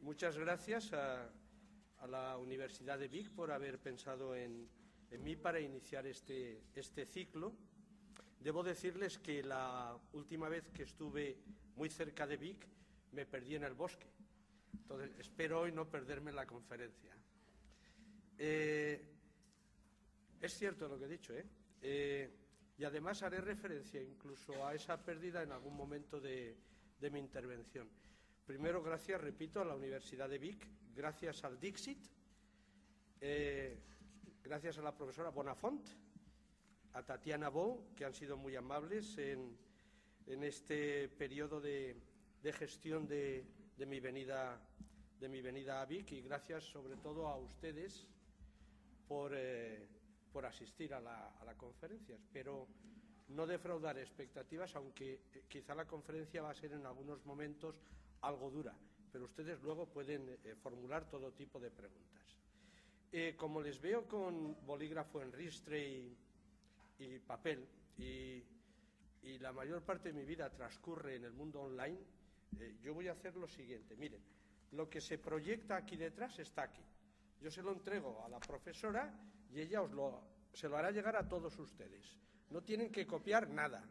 Muchas gracias a la Universidad de Vic por haber pensado en mí para iniciar este ciclo. Debo decirles que la última vez que estuve muy cerca de Vic me perdí en el bosque. Entonces, espero hoy no perderme en la conferencia. Es cierto lo que he dicho, y además haré referencia incluso a esa pérdida en algún momento de mi intervención. Primero, gracias, repito, a la Universidad de Vic, gracias al Dixit, gracias a la profesora Bonafont, a Tatiana Bou, que han sido muy amables en este periodo de gestión de mi venida a Vic, y gracias sobre todo a ustedes por asistir a la conferencia. Espero no defraudar expectativas, aunque quizá la conferencia va a ser en algunos momentos algo dura, pero ustedes luego pueden formular todo tipo de preguntas. Como les veo con bolígrafo en ristre y papel, y la mayor parte de mi vida transcurre en el mundo online, yo voy a hacer lo siguiente. Miren, lo que se proyecta aquí detrás está aquí. Yo se lo entrego a la profesora y ella se lo hará llegar a todos ustedes. No tienen que copiar nada.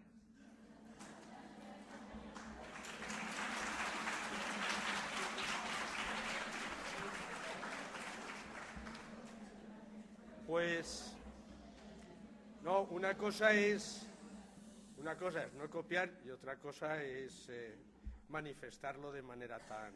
Pues, no, una cosa es no copiar y otra cosa es manifestarlo de manera tan...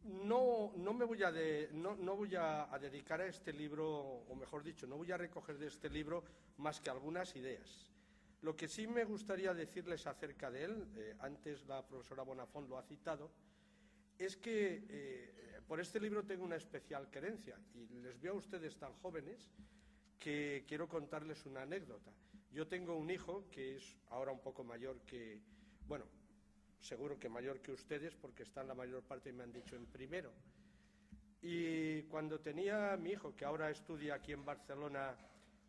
No voy a dedicar a este libro, o mejor dicho, no voy a recoger de este libro más que algunas ideas. Lo que sí me gustaría decirles acerca de él, antes la profesora Bonafont lo ha citado, es que por este libro tengo una especial querencia, y les veo a ustedes tan jóvenes que quiero contarles una anécdota. Yo tengo un hijo que es ahora un poco mayor que, bueno, seguro que mayor que ustedes, porque están la mayor parte, me han dicho, en primero. Y cuando tenía mi hijo, que ahora estudia aquí en Barcelona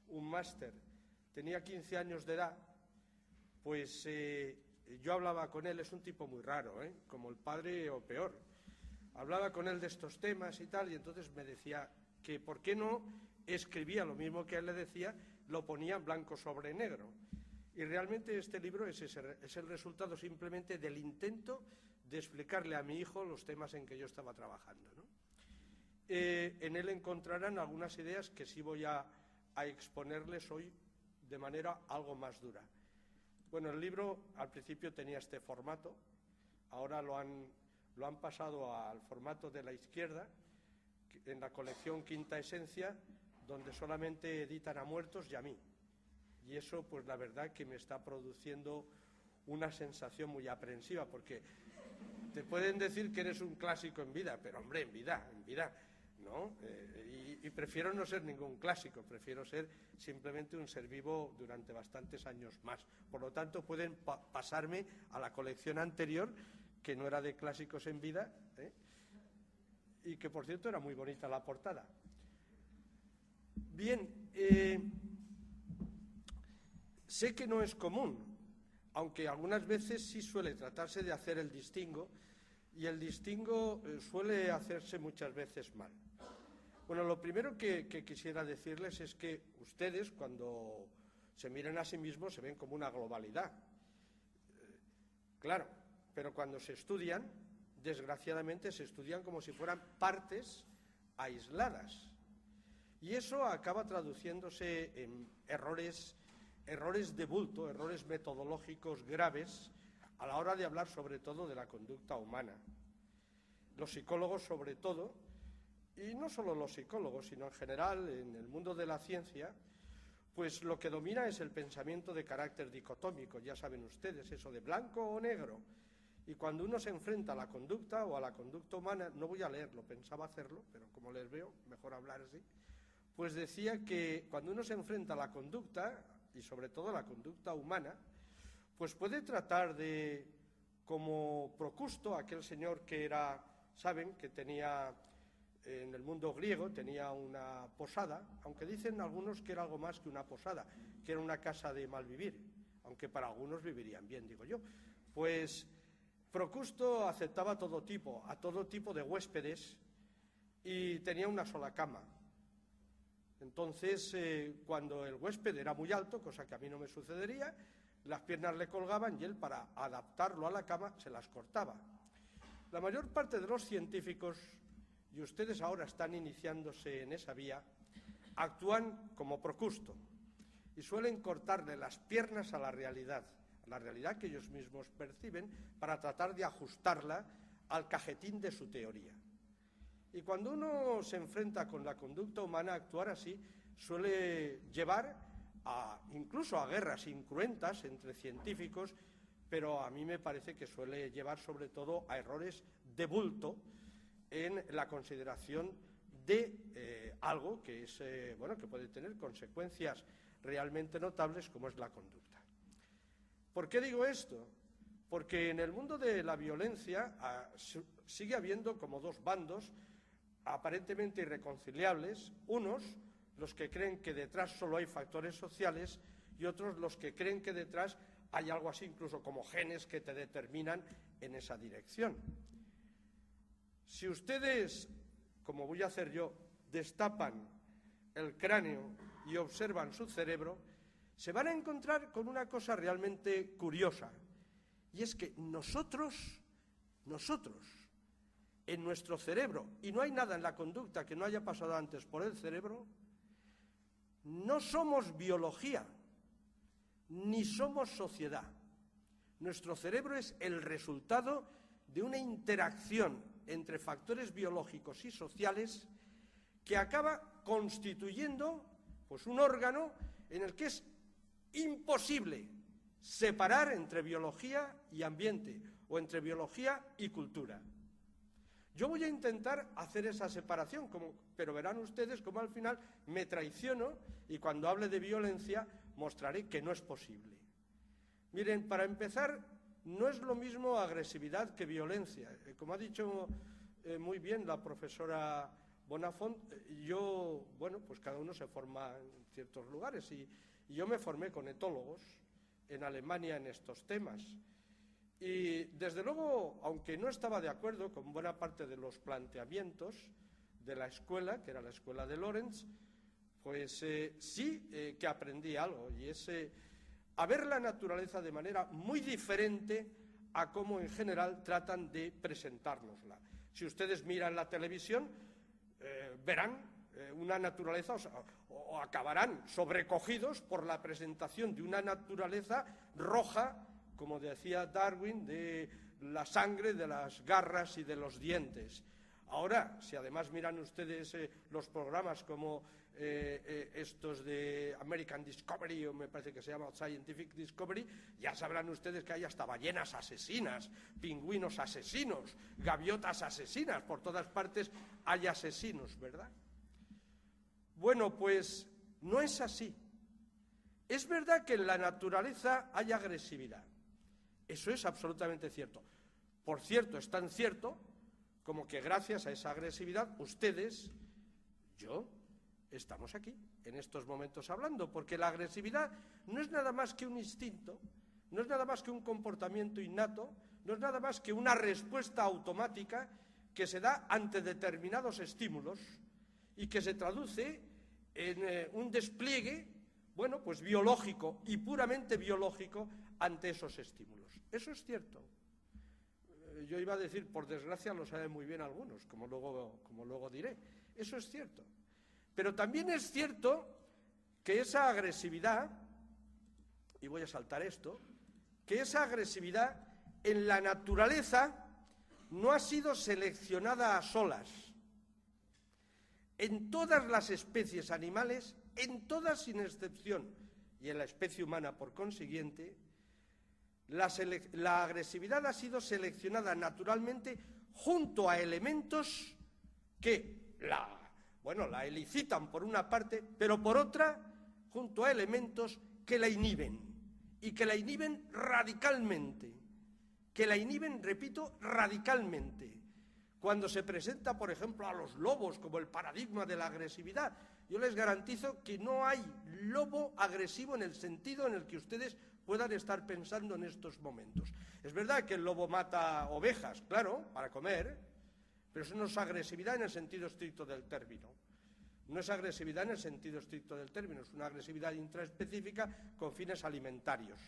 un máster, tenía 15 años de edad, pues yo hablaba con él. Es un tipo muy raro, como el padre o peor. Hablaba con él de estos temas y tal, y entonces me decía que por qué no escribía lo mismo que él le decía, lo ponía en blanco sobre negro. Y realmente este libro es el resultado simplemente del intento de explicarle a mi hijo los temas en que yo estaba trabajando, ¿no? En él encontrarán algunas ideas que sí voy a exponerles hoy de manera algo más dura. Bueno, el libro al principio tenía este formato, ahora lo han pasado al formato de la izquierda, en la colección Quinta Esencia, donde solamente editan a muertos y a mí. Y eso, pues la verdad que me está produciendo una sensación muy aprensiva, porque te pueden decir que eres un clásico en vida, pero hombre, en vida, ¿no? Y prefiero no ser ningún clásico, prefiero ser simplemente un ser vivo durante bastantes años más. Por lo tanto, pueden pasarme a la colección anterior, que no era de clásicos en vida, y que, por cierto, era muy bonita la portada. Bien, sé que no es común, aunque algunas veces sí suele tratarse de hacer el distingo, y el distingo suele hacerse muchas veces mal. Bueno, lo primero que quisiera decirles es que ustedes, cuando se miran a sí mismos, se ven como una globalidad. Claro, pero cuando se estudian, desgraciadamente se estudian como si fueran partes aisladas. Y eso acaba traduciéndose en errores de bulto, errores metodológicos graves a la hora de hablar sobre todo de la conducta humana. Los psicólogos sobre todo, y no solo los psicólogos, sino en general en el mundo de la ciencia, pues lo que domina es el pensamiento de carácter dicotómico. Ya saben ustedes, eso de blanco o negro. Y cuando uno se enfrenta a la conducta o a la conducta humana, no voy a leerlo, pensaba hacerlo, pero como les veo, mejor hablar así, pues decía que cuando uno se enfrenta a la conducta, y sobre todo a la conducta humana, pues puede tratar de, como Procusto, aquel señor que era, saben, que tenía en el mundo griego, tenía una posada, aunque dicen algunos que era algo más que una posada, que era una casa de mal vivir, aunque para algunos vivirían bien, digo yo. Pues Procusto aceptaba a todo tipo de huéspedes y tenía una sola cama. Entonces, cuando el huésped era muy alto, cosa que a mí no me sucedería, las piernas le colgaban y él, para adaptarlo a la cama, se las cortaba. La mayor parte de los científicos, y ustedes ahora están iniciándose en esa vía, actúan como Procusto y suelen cortarle las piernas a la realidad que ellos mismos perciben, para tratar de ajustarla al cajetín de su teoría. Y cuando uno se enfrenta con la conducta humana, actuar así suele llevar incluso a guerras incruentas entre científicos, pero a mí me parece que suele llevar sobre todo a errores de bulto en la consideración de algo que es que puede tener consecuencias realmente notables, como es la conducta. ¿Por qué digo esto? Porque en el mundo de la violencia sigue habiendo como dos bandos aparentemente irreconciliables, unos los que creen que detrás solo hay factores sociales y otros los que creen que detrás hay algo así incluso como genes que te determinan en esa dirección. Si ustedes, como voy a hacer yo, destapan el cráneo y observan su cerebro, se van a encontrar con una cosa realmente curiosa, y es que nosotros, en nuestro cerebro, y no hay nada en la conducta que no haya pasado antes por el cerebro, no somos biología, ni somos sociedad. Nuestro cerebro es el resultado de una interacción entre factores biológicos y sociales que acaba constituyendo pues un órgano en el que es imposible separar entre biología y ambiente o entre biología y cultura. Yo voy a intentar hacer esa separación, pero verán ustedes cómo al final me traiciono y cuando hable de violencia mostraré que no es posible. Miren, para empezar, no es lo mismo agresividad que violencia. Como ha dicho muy bien la profesora Bonafont, pues cada uno se forma en ciertos lugares y yo me formé con etólogos en Alemania en estos temas. Y desde luego, aunque no estaba de acuerdo con buena parte de los planteamientos de la escuela, que era la escuela de Lorenz, pues sí que aprendí algo, y es a ver la naturaleza de manera muy diferente a cómo en general tratan de presentárnosla. Si ustedes miran la televisión, verán una naturaleza, o acabarán sobrecogidos por la presentación de una naturaleza roja, como decía Darwin, de la sangre, de las garras y de los dientes. Ahora, si además miran ustedes los programas como estos de American Discovery, o me parece que se llama Scientific Discovery, ya sabrán ustedes que hay hasta ballenas asesinas, pingüinos asesinos, gaviotas asesinas, por todas partes hay asesinos, ¿verdad? Bueno, pues no es así. Es verdad que en la naturaleza hay agresividad. Eso es absolutamente cierto. Por cierto, es tan cierto como que gracias a esa agresividad ustedes, yo, estamos aquí, en estos momentos hablando, porque la agresividad no es nada más que un instinto, no es nada más que un comportamiento innato, no es nada más que una respuesta automática que se da ante determinados estímulos y que se traduce en un despliegue, pues biológico y puramente biológico ante esos estímulos. Eso es cierto. Yo iba a decir, por desgracia lo saben muy bien algunos, como luego diré. Eso es cierto. Pero también es cierto que esa agresividad, y voy a saltar esto, que esa agresividad en la naturaleza no ha sido seleccionada a solas. En todas las especies animales, en todas sin excepción, y en la especie humana por consiguiente, la agresividad ha sido seleccionada naturalmente junto a elementos que la elicitan por una parte, pero por otra, junto a elementos que la inhiben, y que la inhiben radicalmente, que la inhiben, repito, radicalmente. Cuando se presenta, por ejemplo, a los lobos como el paradigma de la agresividad, yo les garantizo que no hay lobo agresivo en el sentido en el que ustedes puedan estar pensando en estos momentos. Es verdad que el lobo mata ovejas, claro, para comer, pero eso no es agresividad en el sentido estricto del término. No es agresividad en el sentido estricto del término, es una agresividad intraespecífica con fines alimentarios.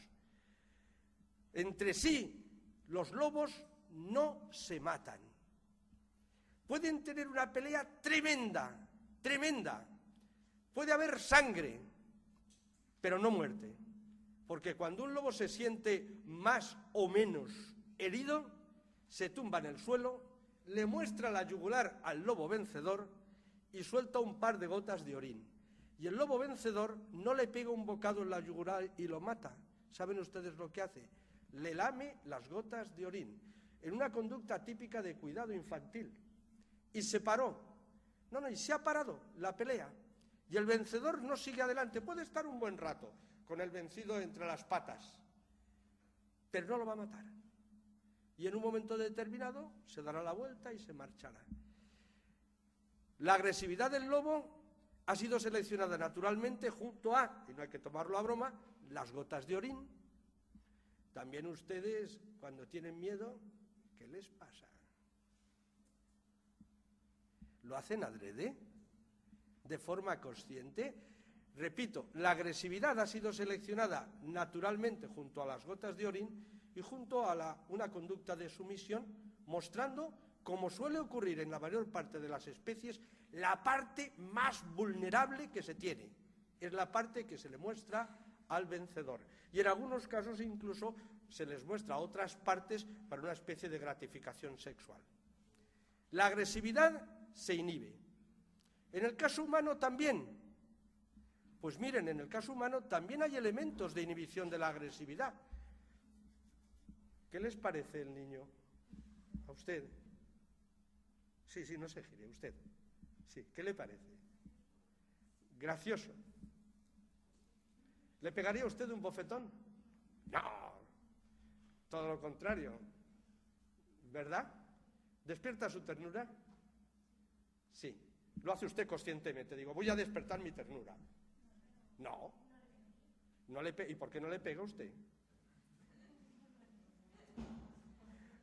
Entre sí, los lobos no se matan. Pueden tener una pelea tremenda, tremenda. Puede haber sangre, pero no muerte. Porque cuando un lobo se siente más o menos herido, se tumba en el suelo, le muestra la yugular al lobo vencedor y suelta un par de gotas de orín. Y el lobo vencedor no le pega un bocado en la yugular y lo mata. ¿Saben ustedes lo que hace? Le lame las gotas de orín, en una conducta típica de cuidado infantil. Y se paró. Y se ha parado la pelea. Y el vencedor no sigue adelante. Puede estar un buen rato con el vencido entre las patas, pero no lo va a matar. Y en un momento determinado se dará la vuelta y se marchará. La agresividad del lobo ha sido seleccionada naturalmente junto a, y no hay que tomarlo a broma, las gotas de orín. También ustedes, cuando tienen miedo, ¿qué les pasa? ¿Lo hacen adrede? ¿De forma consciente? Repito, la agresividad ha sido seleccionada naturalmente junto a las gotas de orín y junto a una conducta de sumisión, mostrando, como suele ocurrir en la mayor parte de las especies, la parte más vulnerable que se tiene. Es la parte que se le muestra al vencedor. Y en algunos casos incluso se les muestra otras partes para una especie de gratificación sexual. La agresividad se inhibe. En el caso humano también. Pues miren, en el caso humano también hay elementos de inhibición de la agresividad. ¿Qué les parece el niño? ¿A usted? Sí, no se gire, usted. Sí, ¿qué le parece? Gracioso. ¿Le pegaría a usted un bofetón? No, todo lo contrario. ¿Verdad? ¿Despierta su ternura? Sí, lo hace usted conscientemente. Digo, voy a despertar mi ternura. No ¿Y por qué no le pega a usted?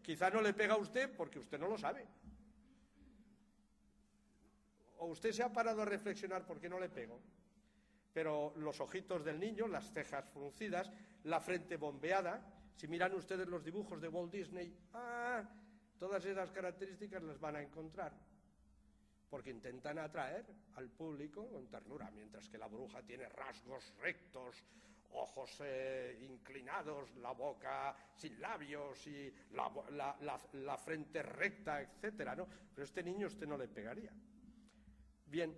Quizá no le pega a usted porque usted no lo sabe. O usted se ha parado a reflexionar por qué no le pego. Pero los ojitos del niño, las cejas fruncidas, la frente bombeada, si miran ustedes los dibujos de Walt Disney, todas esas características las van a encontrar. Porque intentan atraer al público con ternura, mientras que la bruja tiene rasgos rectos, ojos inclinados, la boca sin labios y la frente recta, etcétera, ¿no? Pero a este niño usted no le pegaría. Bien,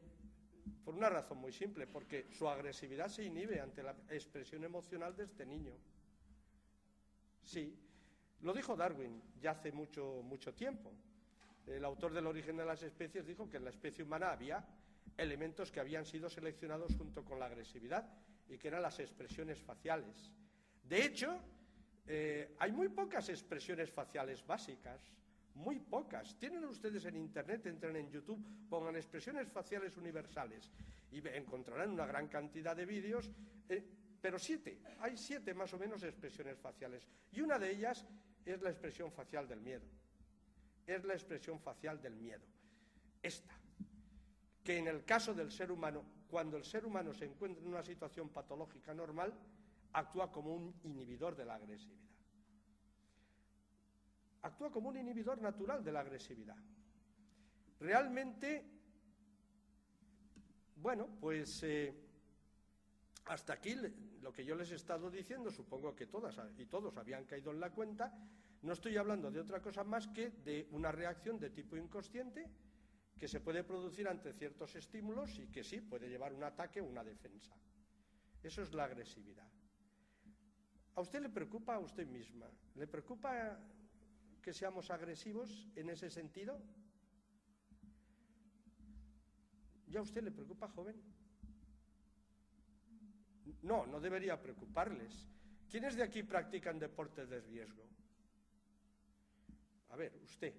por una razón muy simple, porque su agresividad se inhibe ante la expresión emocional de este niño. Sí, lo dijo Darwin ya hace mucho tiempo. El autor del Origen de las especies dijo que en la especie humana había elementos que habían sido seleccionados junto con la agresividad y que eran las expresiones faciales. De hecho, hay muy pocas expresiones faciales básicas, muy pocas. Tienen ustedes en Internet, entren en YouTube, pongan expresiones faciales universales y encontrarán una gran cantidad de vídeos, pero hay 7 más o menos expresiones faciales. Y una de ellas es la expresión facial del miedo. Es la expresión facial del miedo. Esta, que en el caso del ser humano, cuando el ser humano se encuentra en una situación patológica normal, actúa como un inhibidor de la agresividad. Actúa como un inhibidor natural de la agresividad. Realmente, bueno, pues hasta aquí lo que yo les he estado diciendo, supongo que todas y todos habían caído en la cuenta. No estoy hablando de otra cosa más que de una reacción de tipo inconsciente que se puede producir ante ciertos estímulos y que sí puede llevar un ataque o una defensa. Eso es la agresividad. ¿A usted le preocupa a usted misma? ¿Le preocupa que seamos agresivos en ese sentido? ¿Ya a usted le preocupa, joven? No debería preocuparles. ¿Quiénes de aquí practican deportes de riesgo? A ver, usted,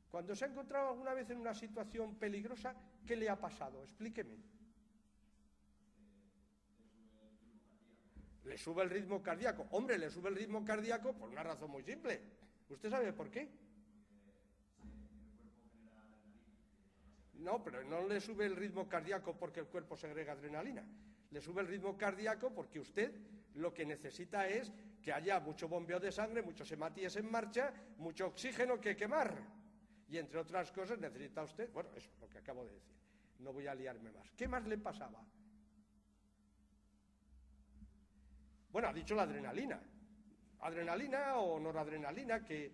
cuando se ha encontrado alguna vez en una situación peligrosa, ¿qué le ha pasado? Explíqueme. le sube el ritmo cardíaco. Hombre, le sube el ritmo cardíaco por una razón muy simple. ¿Usted sabe por qué? No, pero no le sube el ritmo cardíaco porque el cuerpo segrega adrenalina. Le sube el ritmo cardíaco porque usted lo que necesita es que haya mucho bombeo de sangre, muchos hematíes en marcha, mucho oxígeno que quemar. Y entre otras cosas necesita usted, bueno, eso es lo que acabo de decir. No voy a liarme más. ¿Qué más le pasaba? Bueno, ha dicho la adrenalina. Adrenalina o noradrenalina, que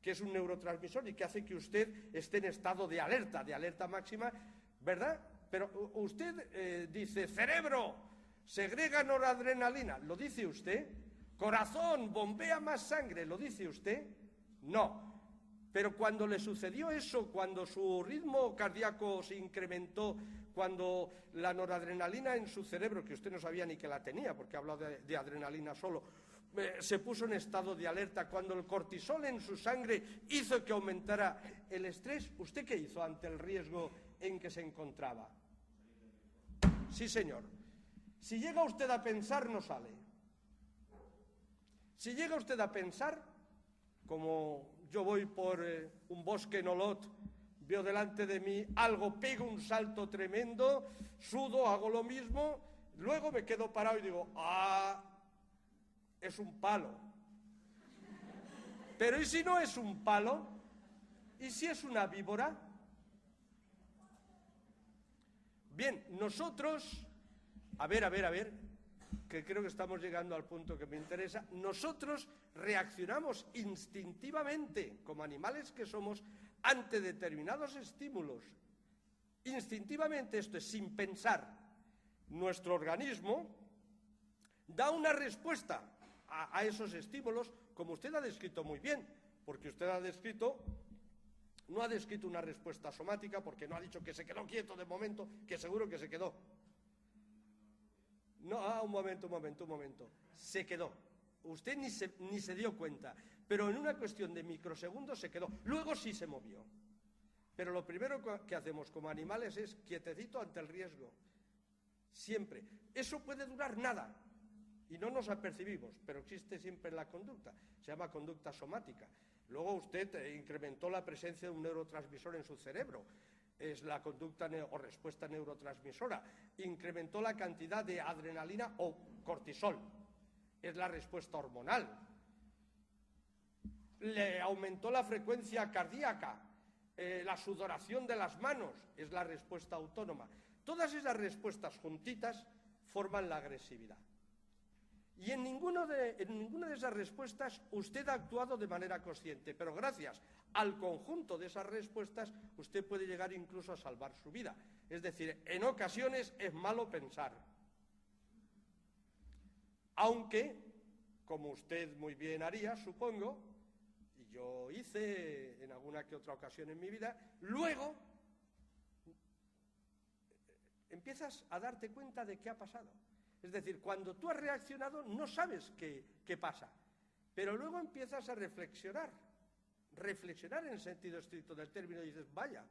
es un neurotransmisor y que hace que usted esté en estado de alerta máxima, ¿verdad? Pero usted dice, cerebro, segrega noradrenalina, ¿lo dice usted? Corazón, bombea más sangre, ¿lo dice usted? No. Pero cuando le sucedió eso, cuando su ritmo cardíaco se incrementó, cuando la noradrenalina en su cerebro, que usted no sabía ni que la tenía, porque ha hablado de adrenalina solo, se puso en estado de alerta, cuando el cortisol en su sangre hizo que aumentara el estrés, ¿usted qué hizo ante el riesgo en que se encontraba? Sí, señor. Si llega usted a pensar, no sale. Si llega usted a pensar, como yo voy por un bosque en Olot, veo delante de mí algo, pego un salto tremendo, sudo, hago lo mismo, luego me quedo parado y digo, es un palo. Pero ¿y si no es un palo? ¿Y si es una víbora? Bien, nosotros, a ver, que creo que estamos llegando al punto que me interesa, nosotros reaccionamos instintivamente, como animales que somos, ante determinados estímulos. Instintivamente, esto es sin pensar. Nuestro organismo da una respuesta a esos estímulos, como usted ha descrito muy bien, porque usted no ha descrito una respuesta somática, porque no ha dicho que se quedó quieto de momento, que seguro que se quedó. No, un momento. Se quedó. Usted ni se dio cuenta, pero en una cuestión de microsegundos se quedó. Luego sí se movió. Pero lo primero que hacemos como animales es quietecito ante el riesgo. Siempre. Eso puede durar nada y no nos apercibimos, pero existe siempre en la conducta. Se llama conducta somática. Luego usted incrementó la presencia de un neurotransmisor en su cerebro. Es la conducta o respuesta neurotransmisora. Incrementó la cantidad de adrenalina o cortisol. Es la respuesta hormonal. Le aumentó la frecuencia cardíaca. La sudoración de las manos es la respuesta autónoma. Todas esas respuestas juntitas forman la agresividad. Y en ninguna de esas respuestas usted ha actuado de manera consciente, pero gracias al conjunto de esas respuestas usted puede llegar incluso a salvar su vida. Es decir, en ocasiones es malo pensar. Aunque, como usted muy bien haría, supongo, y yo hice en alguna que otra ocasión en mi vida, luego empiezas a darte cuenta de qué ha pasado. Es decir, cuando tú has reaccionado no sabes qué pasa, pero luego empiezas a reflexionar en el sentido estricto del término, y dices, vaya,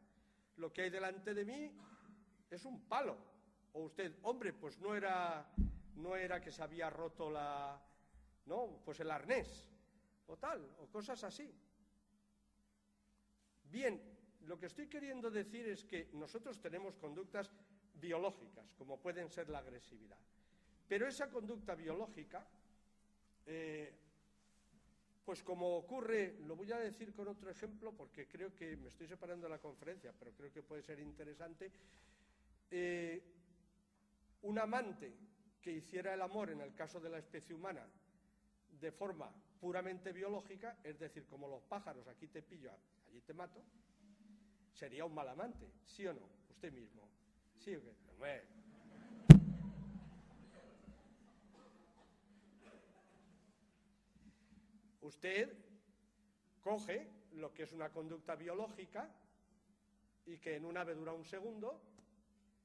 lo que hay delante de mí es un palo. O usted, hombre, pues no era que se había roto pues el arnés, o tal, o cosas así. Bien, lo que estoy queriendo decir es que nosotros tenemos conductas biológicas, como pueden ser la agresividad. Pero esa conducta biológica, pues como ocurre, lo voy a decir con otro ejemplo, porque creo que me estoy separando de la conferencia, pero creo que puede ser interesante. Un amante que hiciera el amor, en el caso de la especie humana, de forma puramente biológica, es decir, como los pájaros, aquí te pillo, allí te mato, sería un mal amante, ¿sí o no? Usted mismo. ¿Sí o qué? Usted coge lo que es una conducta biológica y que en una vez dura un segundo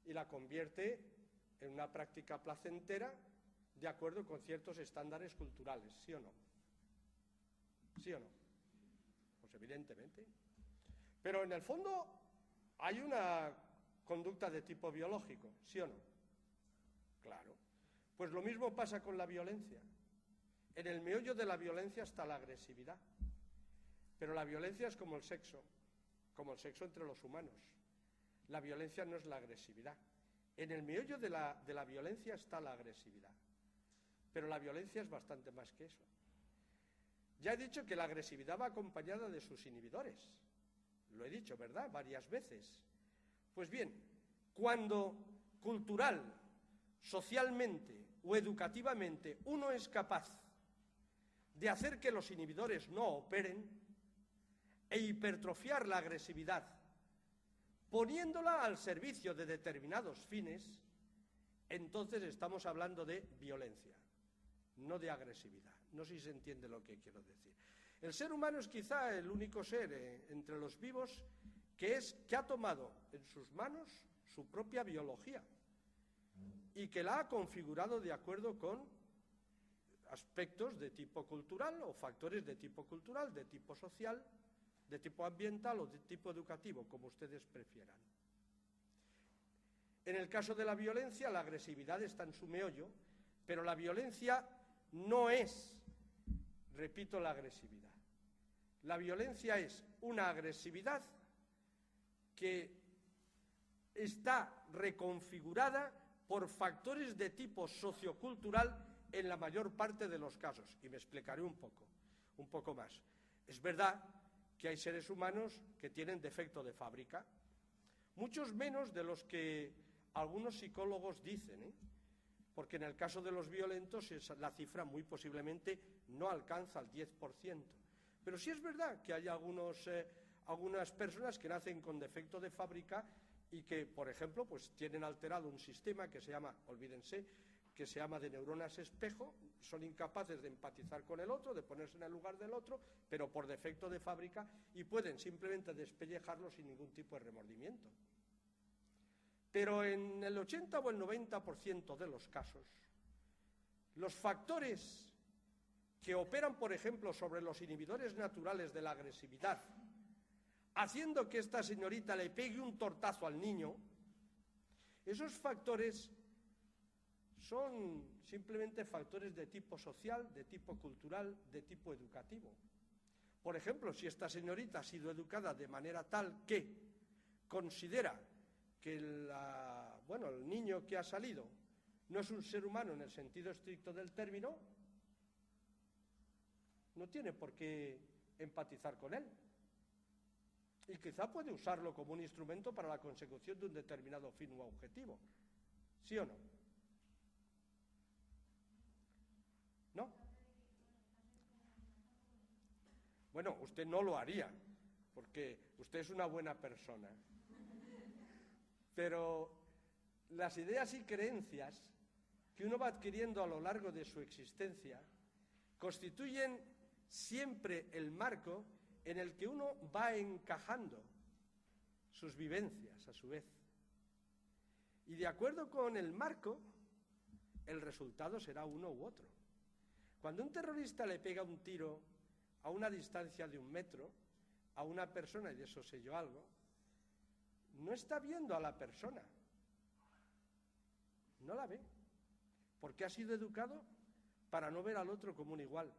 y la convierte en una práctica placentera de acuerdo con ciertos estándares culturales, ¿sí o no? ¿Sí o no? Pues evidentemente. Pero en el fondo hay una conducta de tipo biológico, ¿sí o no? Claro. Pues lo mismo pasa con la violencia. En el meollo de la violencia está la agresividad. Pero la violencia es como el sexo entre los humanos. La violencia no es la agresividad. En el meollo de la violencia está la agresividad. Pero la violencia es bastante más que eso. Ya he dicho que la agresividad va acompañada de sus inhibidores. Lo he dicho, ¿verdad? Varias veces. Pues bien, cuando cultural, socialmente o educativamente uno es capaz de hacer que los inhibidores no operen e hipertrofiar la agresividad, poniéndola al servicio de determinados fines, entonces estamos hablando de violencia, no de agresividad. No sé si se entiende lo que quiero decir. El ser humano es quizá el único ser entre los vivos que ha tomado en sus manos su propia biología y que la ha configurado de acuerdo con aspectos de tipo cultural o factores de tipo cultural, de tipo social, de tipo ambiental o de tipo educativo, como ustedes prefieran. En el caso de la violencia, la agresividad está en su meollo, pero la violencia no es, repito, la agresividad. La violencia es una agresividad que está reconfigurada por factores de tipo sociocultural en la mayor parte de los casos. Y me explicaré un poco más. Es verdad que hay seres humanos que tienen defecto de fábrica, muchos menos de los que algunos psicólogos dicen, porque en el caso de los violentos la cifra muy posiblemente no alcanza el 10%. Pero sí es verdad que hay algunas personas que nacen con defecto de fábrica y que, por ejemplo, pues tienen alterado un sistema que se llama, olvídense, que se llama de neuronas espejo, son incapaces de empatizar con el otro, de ponerse en el lugar del otro, pero por defecto de fábrica, y pueden simplemente despellejarlo sin ningún tipo de remordimiento. Pero en el 80 o el 90% de los casos, los factores que operan, por ejemplo, sobre los inhibidores naturales de la agresividad, haciendo que esta señorita le pegue un tortazo al niño, esos factores son simplemente factores de tipo social, de tipo cultural, de tipo educativo. Por ejemplo, si esta señorita ha sido educada de manera tal que considera que el niño que ha salido no es un ser humano en el sentido estricto del término, no tiene por qué empatizar con él. Y quizá puede usarlo como un instrumento para la consecución de un determinado fin o objetivo. ¿Sí o no? ¿No? Bueno, usted no lo haría, porque usted es una buena persona. Pero las ideas y creencias que uno va adquiriendo a lo largo de su existencia constituyen siempre el marco en el que uno va encajando sus vivencias a su vez. Y de acuerdo con el marco, el resultado será uno u otro. Cuando un terrorista le pega un tiro a una distancia de 1 metro a una persona, y de eso sé yo algo, no está viendo a la persona, no la ve, porque ha sido educado para no ver al otro como un igual.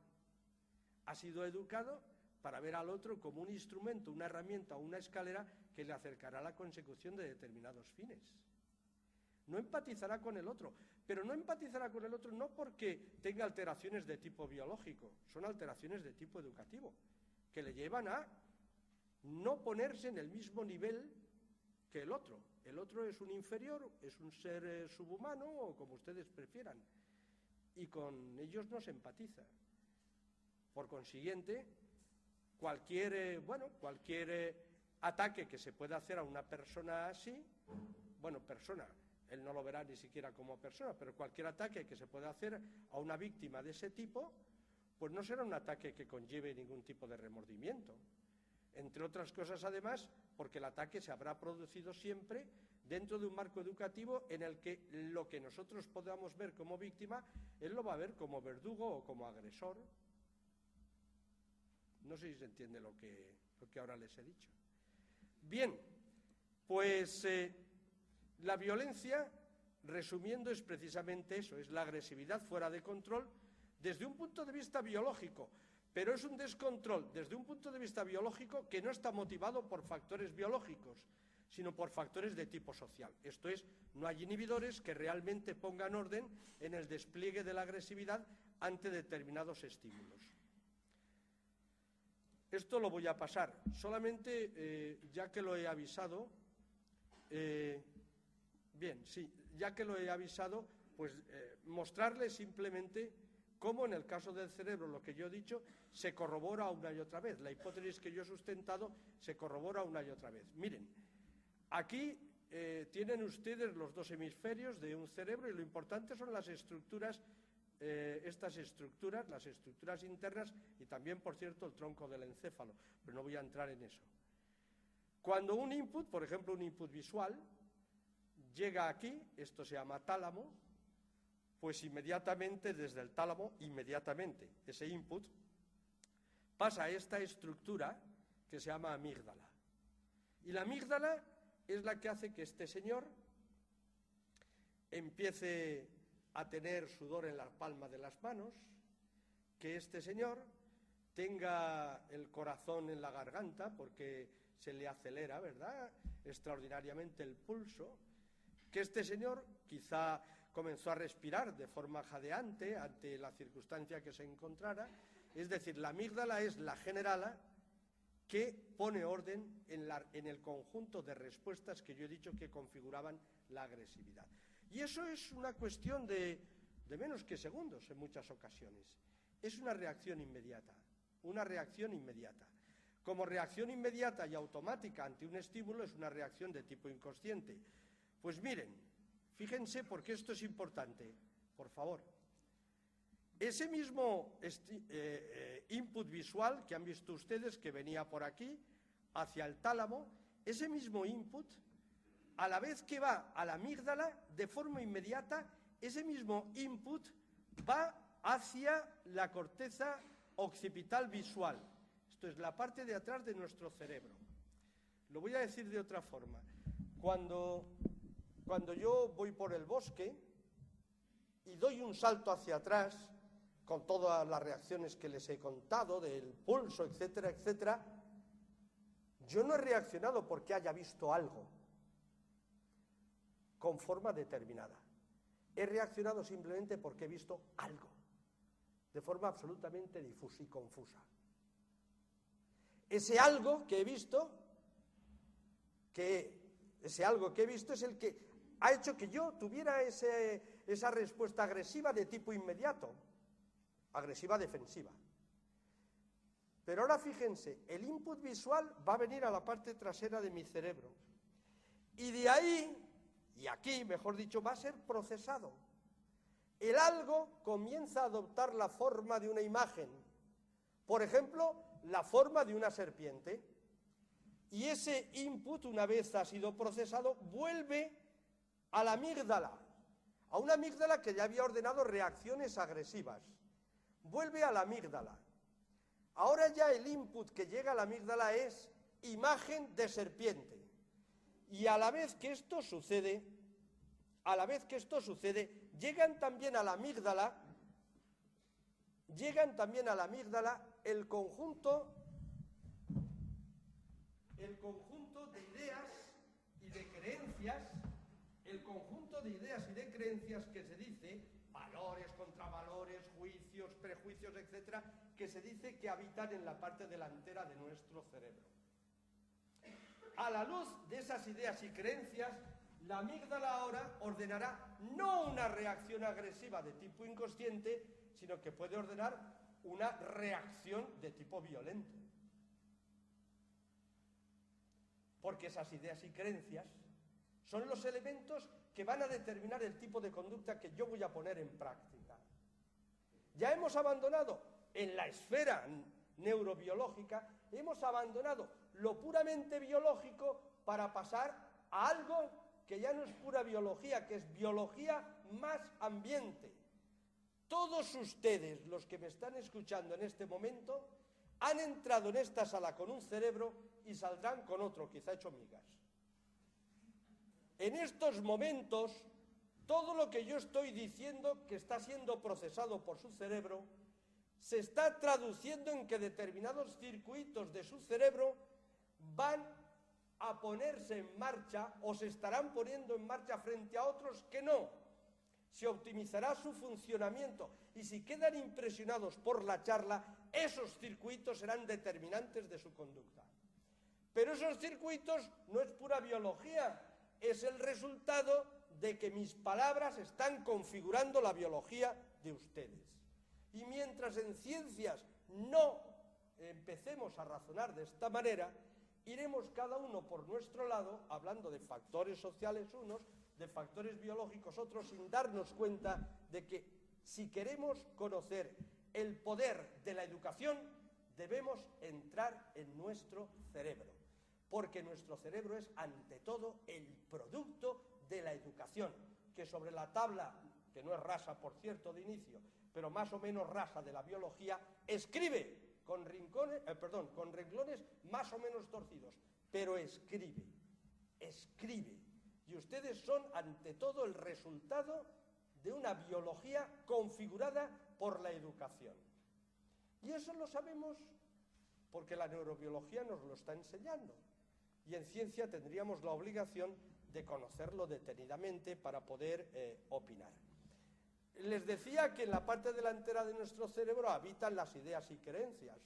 Ha sido educado para ver al otro como un instrumento, una herramienta o una escalera que le acercará a la consecución de determinados fines. No empatizará con el otro, pero no empatizará con el otro no porque tenga alteraciones de tipo biológico, son alteraciones de tipo educativo, que le llevan a no ponerse en el mismo nivel que el otro. El otro es un inferior, es un ser subhumano o como ustedes prefieran, y con ellos no se empatiza. Por consiguiente, cualquier ataque que se pueda hacer a una persona así, él no lo verá ni siquiera como persona, pero cualquier ataque que se pueda hacer a una víctima de ese tipo, pues no será un ataque que conlleve ningún tipo de remordimiento. Entre otras cosas, además, porque el ataque se habrá producido siempre dentro de un marco educativo en el que lo que nosotros podamos ver como víctima, él lo va a ver como verdugo o como agresor. No sé si se entiende lo que ahora les he dicho. Bien, pues la violencia, resumiendo, es precisamente eso, es la agresividad fuera de control desde un punto de vista biológico, pero es un descontrol desde un punto de vista biológico que no está motivado por factores biológicos, sino por factores de tipo social. Esto es, no hay inhibidores que realmente pongan orden en el despliegue de la agresividad ante determinados estímulos. Esto lo voy a pasar, solamente ya que lo he avisado, pues mostrarles simplemente cómo en el caso del cerebro lo que yo he dicho se corrobora una y otra vez. La hipótesis que yo he sustentado se corrobora una y otra vez. Miren, aquí tienen ustedes los dos hemisferios de un cerebro y lo importante son las estructuras, las estructuras internas y también, por cierto, el tronco del encéfalo, pero no voy a entrar en eso. Cuando un input, por ejemplo un input visual, llega aquí, esto se llama tálamo, pues inmediatamente desde el tálamo, ese input pasa a esta estructura que se llama amígdala. Y la amígdala es la que hace que este señor empiece a tener sudor en la palma de las manos, que este señor tenga el corazón en la garganta porque se le acelera, ¿verdad?, extraordinariamente el pulso, que este señor quizá comenzó a respirar de forma jadeante ante la circunstancia que se encontrara. Es decir, la amígdala es la generala que pone orden en el conjunto de respuestas que yo he dicho que configuraban la agresividad. Y eso es una cuestión de menos que segundos en muchas ocasiones. Es una reacción inmediata, Como reacción inmediata y automática ante un estímulo es una reacción de tipo inconsciente. Pues miren, fíjense porque esto es importante, por favor. Ese mismo input visual que han visto ustedes, que venía por aquí, hacia el tálamo, ese mismo input, a la vez que va a la amígdala, de forma inmediata, ese mismo input va hacia la corteza occipital visual. Esto es la parte de atrás de nuestro cerebro. Lo voy a decir de otra forma. Cuando yo voy por el bosque y doy un salto hacia atrás, con todas las reacciones que les he contado, del pulso, etcétera, etcétera, yo no he reaccionado porque haya visto algo con forma determinada. He reaccionado simplemente porque he visto algo, de forma absolutamente difusa y confusa. Ese algo que he visto es el que ha hecho que yo tuviera esa respuesta agresiva de tipo inmediato, agresiva defensiva. Pero ahora fíjense, el input visual va a venir a la parte trasera de mi cerebro. Y de ahí, y aquí, mejor dicho, va a ser procesado. El algo comienza a adoptar la forma de una imagen. Por ejemplo, la forma de una serpiente. Y ese input, una vez ha sido procesado, vuelve a la amígdala. A una amígdala que ya había ordenado reacciones agresivas. Vuelve a la amígdala. Ahora ya el input que llega a la amígdala es imagen de serpiente. Y a la vez que esto sucede, llegan también a la amígdala el conjunto de ideas y de creencias, que se dice, valores, contravalores, juicios, prejuicios, etcétera, que se dice que habitan en la parte delantera de nuestro cerebro. A la luz de esas ideas y creencias, la amígdala ahora ordenará no una reacción agresiva de tipo inconsciente, sino que puede ordenar una reacción de tipo violento. Porque esas ideas y creencias son los elementos que van a determinar el tipo de conducta que yo voy a poner en práctica. Ya hemos abandonado en la esfera neurobiológica, hemos abandonado lo puramente biológico para pasar a algo que ya no es pura biología, que es biología más ambiente. Todos ustedes, los que me están escuchando en este momento, han entrado en esta sala con un cerebro y saldrán con otro, quizá hecho migas. En estos momentos, todo lo que yo estoy diciendo que está siendo procesado por su cerebro se está traduciendo en que determinados circuitos de su cerebro van a ponerse en marcha o se estarán poniendo en marcha frente a otros que no. Se optimizará su funcionamiento y si quedan impresionados por la charla, esos circuitos serán determinantes de su conducta. Pero esos circuitos no es pura biología, es el resultado de que mis palabras están configurando la biología de ustedes. Y mientras en ciencias no empecemos a razonar de esta manera, iremos cada uno por nuestro lado, hablando de factores sociales unos, de factores biológicos otros, sin darnos cuenta de que si queremos conocer el poder de la educación, debemos entrar en nuestro cerebro, porque nuestro cerebro es, ante todo, el producto de la educación, que sobre la tabla, que no es rasa, por cierto, de inicio, pero más o menos rasa de la biología, escribe con renglones más o menos torcidos, pero escribe. Y ustedes son, ante todo, el resultado de una biología configurada por la educación. Y eso lo sabemos porque la neurobiología nos lo está enseñando. Y en ciencia tendríamos la obligación de conocerlo detenidamente para poder opinar. Les decía que en la parte delantera de nuestro cerebro habitan las ideas y creencias.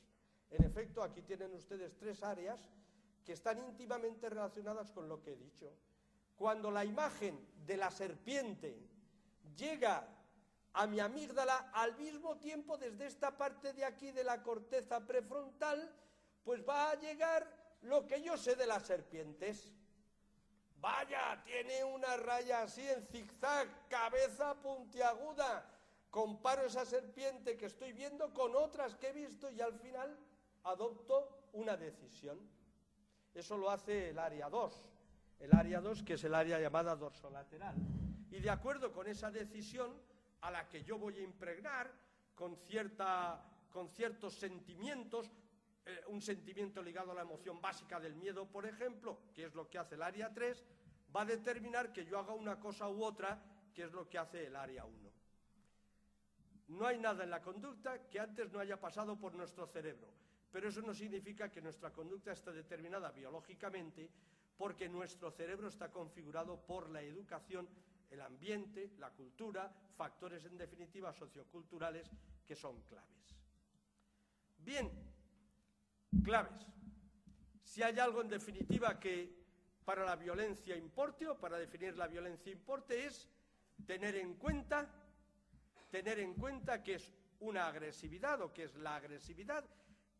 En efecto, aquí tienen ustedes 3 áreas que están íntimamente relacionadas con lo que he dicho. Cuando la imagen de la serpiente llega a mi amígdala, al mismo tiempo desde esta parte de aquí de la corteza prefrontal, pues va a llegar lo que yo sé de las serpientes. Vaya, tiene una raya así en zigzag, cabeza puntiaguda. Comparo esa serpiente que estoy viendo con otras que he visto y al final adopto una decisión. Eso lo hace el área 2. El área 2, que es el área llamada dorsolateral. Y de acuerdo con esa decisión a la que yo voy a impregnar con ciertos sentimientos, un sentimiento ligado a la emoción básica del miedo, por ejemplo, que es lo que hace el área 3, va a determinar que yo haga una cosa u otra, que es lo que hace el área 1. No hay nada en la conducta que antes no haya pasado por nuestro cerebro, pero eso no significa que nuestra conducta esté determinada biológicamente, porque nuestro cerebro está configurado por la educación, el ambiente, la cultura, factores en definitiva socioculturales que son claves. Bien, claves. Si hay algo en definitiva que para la violencia importe o para definir la violencia importe es tener en cuenta que es una agresividad o que es la agresividad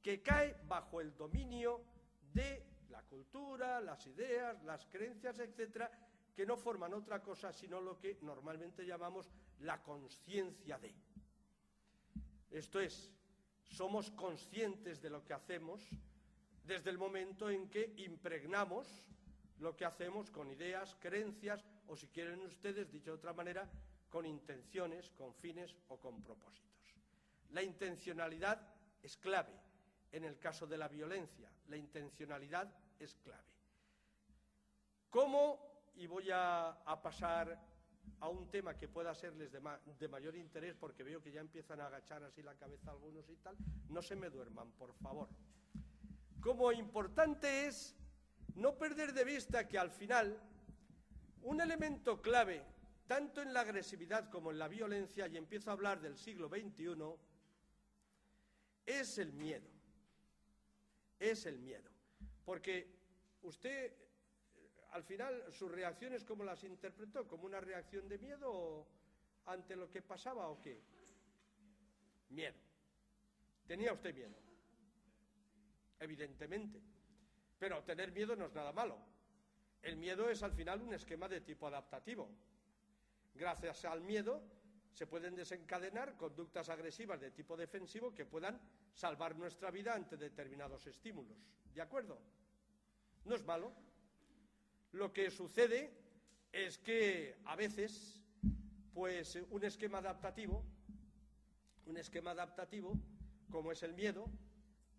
que cae bajo el dominio de la cultura, las ideas, las creencias, etcétera, que no forman otra cosa sino lo que normalmente llamamos la consciencia de. Esto es, somos conscientes de lo que hacemos desde el momento en que impregnamos lo que hacemos con ideas, creencias, o si quieren ustedes, dicho de otra manera, con intenciones, con fines o con propósitos. La intencionalidad es clave. En el caso de la violencia, la intencionalidad es clave. ¿Cómo? Y voy a pasar a un tema que pueda serles de mayor interés, porque veo que ya empiezan a agachar así la cabeza algunos y tal. No se me duerman, por favor. Como importante es no perder de vista que al final un elemento clave, tanto en la agresividad como en la violencia, y empiezo a hablar del siglo XXI, es el miedo. Es el miedo. Porque usted, al final, sus reacciones, ¿cómo las interpretó? ¿Como una reacción de miedo ante lo que pasaba o qué? Miedo. ¿Tenía usted miedo? Evidentemente. Pero tener miedo no es nada malo. El miedo es, al final, un esquema de tipo adaptativo. Gracias al miedo se pueden desencadenar conductas agresivas de tipo defensivo que puedan salvar nuestra vida ante determinados estímulos. ¿De acuerdo? No es malo. Lo que sucede es que a veces, pues un esquema adaptativo, como es el miedo,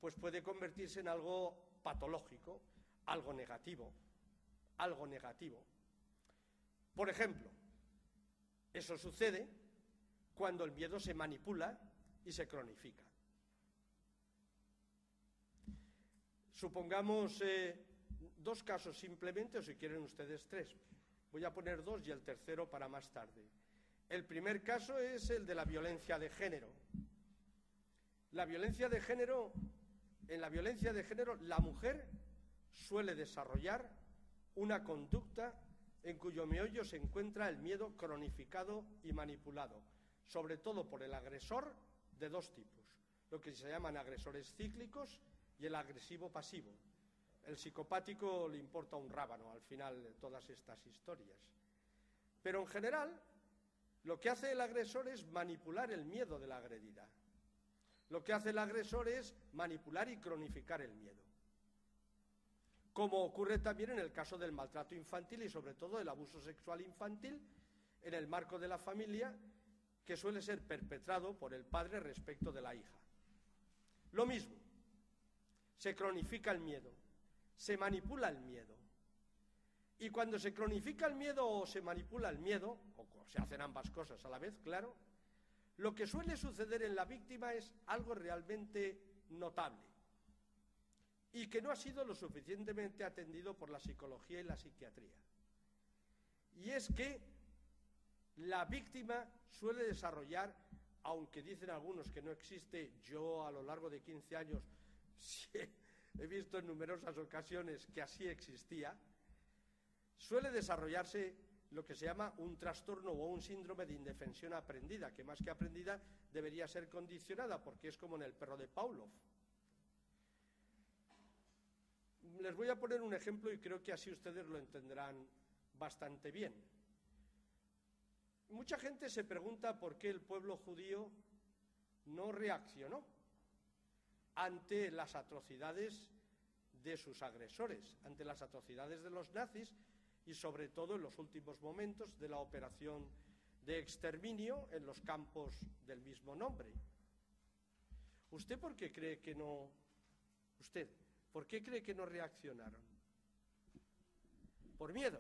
pues puede convertirse en algo patológico, algo negativo. Por ejemplo, Eso sucede cuando el miedo se manipula y se cronifica. Supongamos dos casos simplemente, o si quieren ustedes tres. Voy a poner dos y el tercero para más tarde. El primer caso es el de la violencia de género. La violencia de género, en la violencia de género, la mujer suele desarrollar una conducta en cuyo meollo se encuentra el miedo cronificado y manipulado, sobre todo por el agresor de dos tipos, lo que se llaman agresores cíclicos y el agresivo pasivo. El psicopático le importa un rábano al final de todas estas historias. Pero en general, lo que hace el agresor es manipular el miedo de la agredida. Lo que hace el agresor es manipular y cronificar el miedo. Como ocurre también en el caso del maltrato infantil y sobre todo el abuso sexual infantil en el marco de la familia, que suele ser perpetrado por el padre respecto de la hija. Lo mismo, se cronifica el miedo, se manipula el miedo. Y cuando se cronifica el miedo o se manipula el miedo, o se hacen ambas cosas a la vez, claro, lo que suele suceder en la víctima es algo realmente notable y que no ha sido lo suficientemente atendido por la psicología y la psiquiatría. Y es que la víctima suele desarrollar, aunque dicen algunos que no existe, yo a lo largo de 15 años sí, he visto en numerosas ocasiones que así existía, suele desarrollarse lo que se llama un trastorno o un síndrome de indefensión aprendida, que más que aprendida debería ser condicionada, porque es como en el perro de Pavlov. Les voy a poner un ejemplo y creo que así ustedes lo entenderán bastante bien. Mucha gente se pregunta por qué el pueblo judío no reaccionó ante las atrocidades de sus agresores, ante las atrocidades de los nazis y sobre todo en los últimos momentos de la operación de exterminio en los campos del mismo nombre. ¿Usted por qué cree que no? ¿Usted por qué cree que no reaccionaron? ¿Por miedo?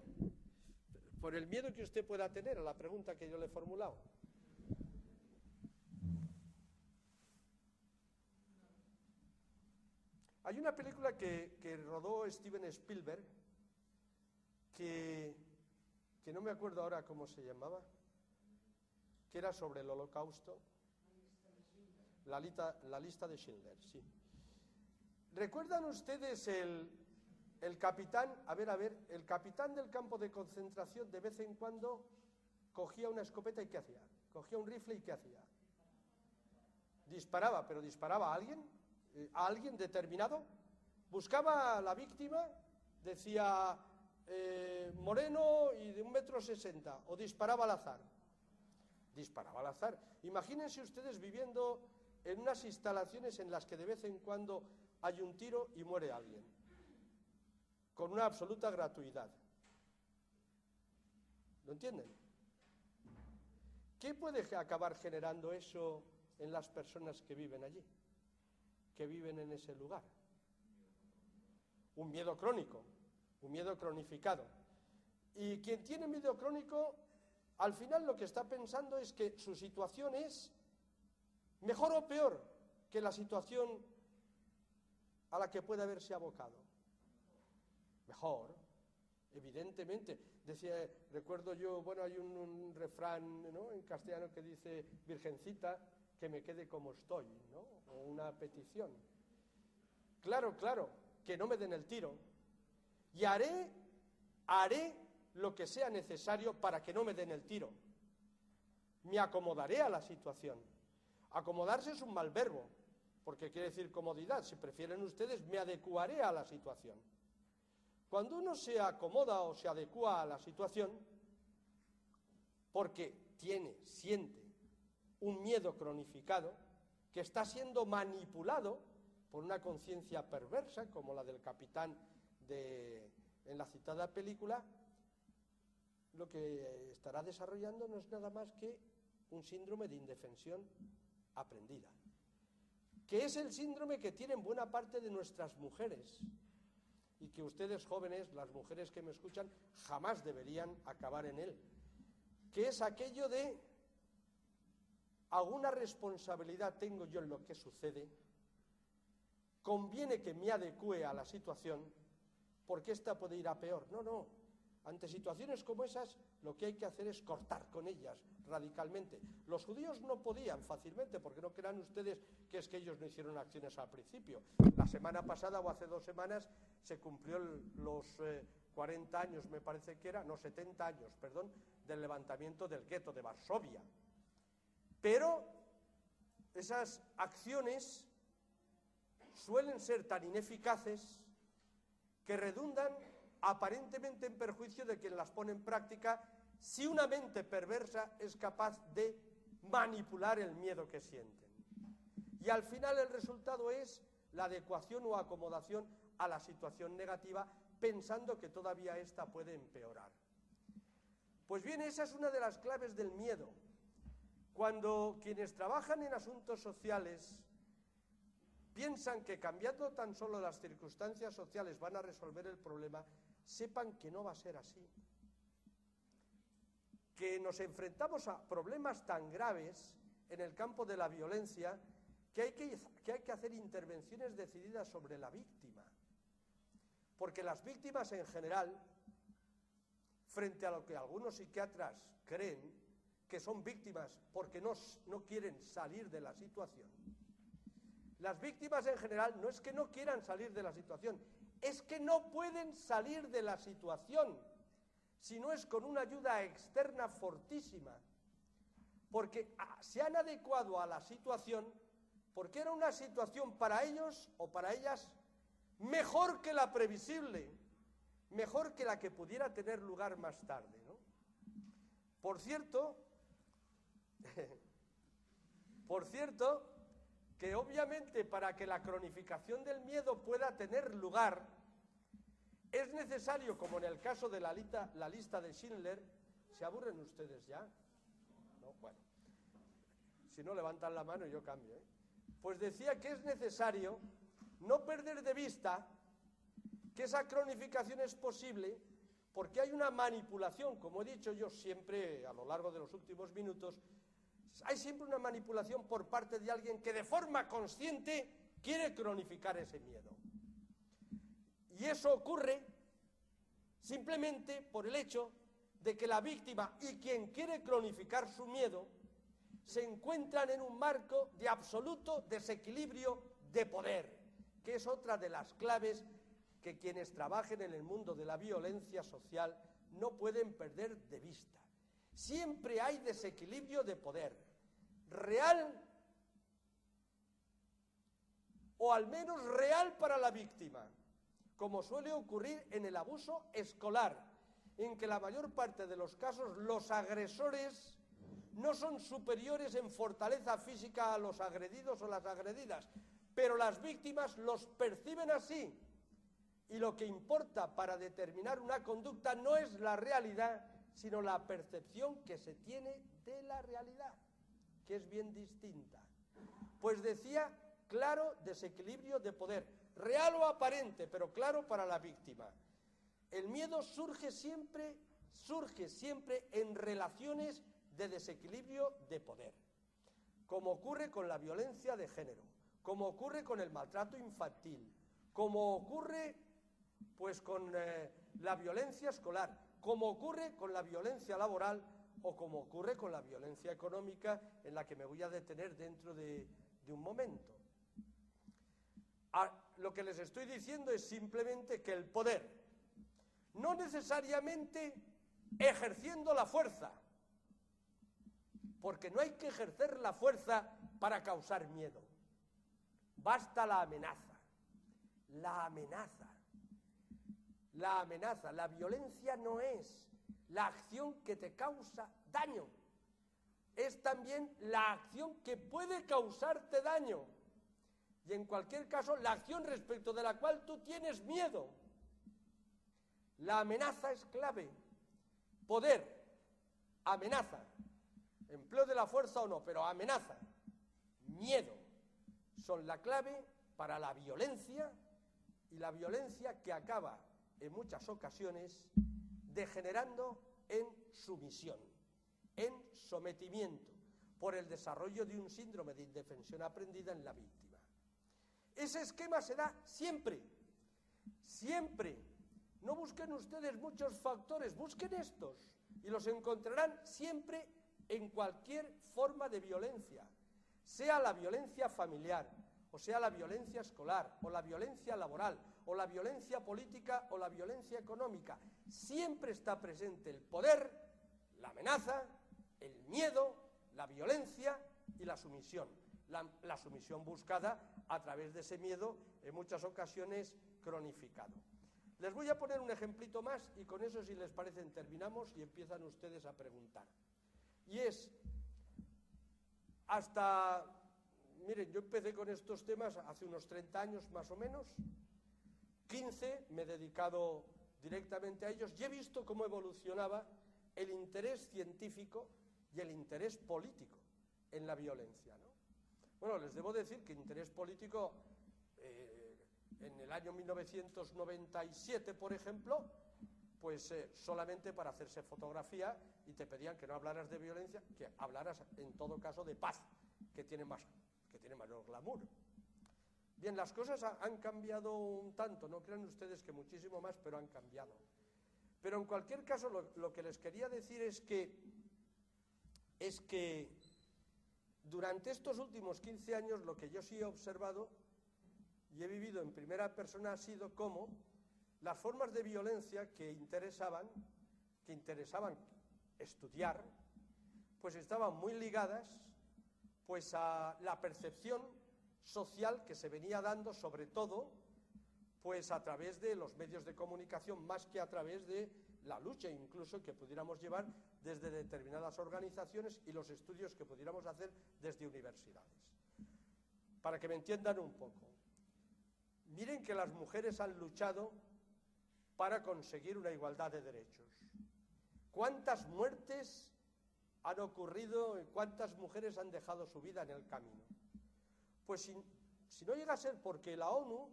¿Por el miedo que usted pueda tener a la pregunta que yo le he formulado? Hay una película que rodó Steven Spielberg que no me acuerdo ahora cómo se llamaba, que era sobre el Holocausto. La lista de Schindler, sí. ¿Recuerdan ustedes el capitán? A ver, el capitán del campo de concentración de vez en cuando cogía una escopeta y ¿qué hacía? Cogía un rifle y ¿qué hacía? Disparaba, pero ¿disparaba a alguien? ¿A alguien determinado? Buscaba a la víctima, decía moreno y de 1,60 m, o disparaba al azar. Disparaba al azar. Imagínense ustedes viviendo en unas instalaciones en las que de vez en cuando hay un tiro y muere alguien, con una absoluta gratuidad. ¿Lo entienden? ¿Qué puede acabar generando eso en las personas que viven allí, que viven en ese lugar? Un miedo crónico, un miedo cronificado. Y quien tiene miedo crónico, al final lo que está pensando es que su situación es mejor o peor que la situación a la que puede haberse abocado. Mejor, evidentemente. Decía, recuerdo yo, bueno, hay un refrán, ¿no?, en castellano que dice, Virgencita, que me quede como estoy, ¿no?, o una petición. Claro, que no me den el tiro. Y haré lo que sea necesario para que no me den el tiro. Me acomodaré a la situación. Acomodarse es un mal verbo, porque quiere decir comodidad. Si prefieren ustedes, me adecuaré a la situación. Cuando uno se acomoda o se adecua a la situación, porque siente un miedo cronificado que está siendo manipulado por una conciencia perversa, como la del capitán en la citada película, lo que estará desarrollando no es nada más que un síndrome de indefensión aprendida, que es el síndrome que tienen buena parte de nuestras mujeres y que ustedes jóvenes, las mujeres que me escuchan, jamás deberían acabar en él. que es aquello de alguna responsabilidad tengo yo en lo que sucede, conviene que me adecúe a la situación, porque esta puede ir a peor. No, no. Ante situaciones como esas, lo que hay que hacer es cortar con ellas radicalmente. Los judíos no podían fácilmente, porque no crean ustedes que es que ellos no hicieron acciones al principio. La semana pasada, o hace 2 semanas, se cumplió los 40 años, me parece que era, no, 70 años, perdón, del levantamiento del gueto de Varsovia. Pero esas acciones suelen ser tan ineficaces que redundan aparentemente en perjuicio de quien las pone en práctica, si una mente perversa es capaz de manipular el miedo que sienten. Y al final el resultado es la adecuación o acomodación a la situación negativa, pensando que todavía ésta puede empeorar. Pues bien, esa es una de las claves del miedo. Cuando quienes trabajan en asuntos sociales piensan que cambiando tan solo las circunstancias sociales van a resolver el problema, sepan que no va a ser así. Que nos enfrentamos a problemas tan graves en el campo de la violencia que hay que hacer intervenciones decididas sobre la víctima. Porque las víctimas en general, frente a lo que algunos psiquiatras creen, que son víctimas porque no quieren salir de la situación, las víctimas en general no es que no quieran salir de la situación, es que no pueden salir de la situación, si no es con una ayuda externa fortísima, porque se han adecuado a la situación, porque era una situación para ellos o para ellas mejor que la previsible, mejor que la que pudiera tener lugar más tarde, ¿no? Por cierto, que obviamente para que la cronificación del miedo pueda tener lugar, es necesario, como en el caso de la lista de Schindler, ¿se aburren ustedes ya? No, bueno, si no levantan la mano y yo cambio, ¿eh? Pues decía que es necesario no perder de vista que esa cronificación es posible porque hay una manipulación, como he dicho yo siempre a lo largo de los últimos minutos, hay siempre una manipulación por parte de alguien que de forma consciente quiere cronificar ese miedo. Y eso ocurre simplemente por el hecho de que la víctima y quien quiere cronificar su miedo se encuentran en un marco de absoluto desequilibrio de poder, que es otra de las claves que quienes trabajen en el mundo de la violencia social no pueden perder de vista. Siempre hay desequilibrio de poder, real o al menos real para la víctima, como suele ocurrir en el abuso escolar, en que la mayor parte de los casos los agresores no son superiores en fortaleza física a los agredidos o las agredidas, pero las víctimas los perciben así, y lo que importa para determinar una conducta no es la realidad, sino la percepción que se tiene de la realidad, que es bien distinta. Pues decía, claro desequilibrio de poder, real o aparente, pero claro para la víctima. El miedo surge siempre en relaciones de desequilibrio de poder, como ocurre con la violencia de género, como ocurre con el maltrato infantil, como ocurre pues con la violencia escolar, como ocurre con la violencia laboral o como ocurre con la violencia económica, en la que me voy a detener dentro de un momento. Lo que les estoy diciendo es simplemente que el poder, no necesariamente ejerciendo la fuerza, porque no hay que ejercer la fuerza para causar miedo, basta la amenaza. La amenaza. La violencia no es la acción que te causa daño, es también la acción que puede causarte daño, y en cualquier caso la acción respecto de la cual tú tienes miedo. La amenaza es clave. Poder, amenaza, empleo de la fuerza o no, pero amenaza, miedo, son la clave para la violencia, y la violencia que acaba en muchas ocasiones degenerando en sumisión, en sometimiento por el desarrollo de un síndrome de indefensión aprendida en la víctima. Ese esquema se da siempre, siempre. No busquen ustedes muchos factores, busquen estos y los encontrarán siempre en cualquier forma de violencia, sea la violencia familiar, o sea la violencia escolar, o la violencia laboral, o la violencia política, o la violencia económica. Siempre está presente el poder, la amenaza, el miedo, la violencia y la sumisión. La sumisión buscada a través de ese miedo, en muchas ocasiones cronificado. Les voy a poner un ejemplito más y con eso, si les parece, terminamos y empiezan ustedes a preguntar. Y es, miren, yo empecé con estos temas hace unos 30 años más o menos, 15 me he dedicado directamente a ellos y he visto cómo evolucionaba el interés científico y el interés político en la violencia, ¿no? Bueno, les debo decir que interés político en el año 1997, por ejemplo, pues solamente para hacerse fotografía y te pedían que no hablaras de violencia, que hablaras en todo caso de paz, que tiene mayor glamour. Bien, las cosas han cambiado un tanto, no crean ustedes que muchísimo más, pero han cambiado. Pero en cualquier caso lo que les quería decir es que durante estos últimos 15 años lo que yo sí he observado y he vivido en primera persona ha sido cómo las formas de violencia que interesaban estudiar, pues estaban muy ligadas pues a la percepción social que se venía dando, sobre todo pues a través de los medios de comunicación, más que a través de la lucha incluso que pudiéramos llevar desde determinadas organizaciones y los estudios que pudiéramos hacer desde universidades. Para que me entiendan un poco, miren que las mujeres han luchado para conseguir una igualdad de derechos. ¿Cuántas muertes han ocurrido y cuántas mujeres han dejado su vida en el camino? Pues si no llega a ser porque la ONU,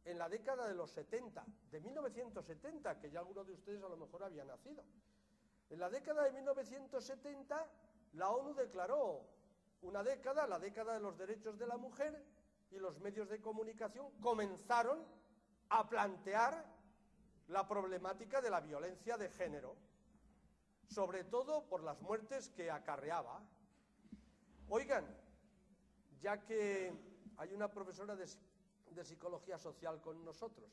en la década de los 70, de 1970, que ya algunos de ustedes a lo mejor había nacido, en la década de 1970 la ONU declaró una década, la década de los derechos de la mujer, y los medios de comunicación comenzaron a plantear la problemática de la violencia de género, sobre todo por las muertes que acarreaba. Oigan, ya que hay una profesora de psicología social con nosotros,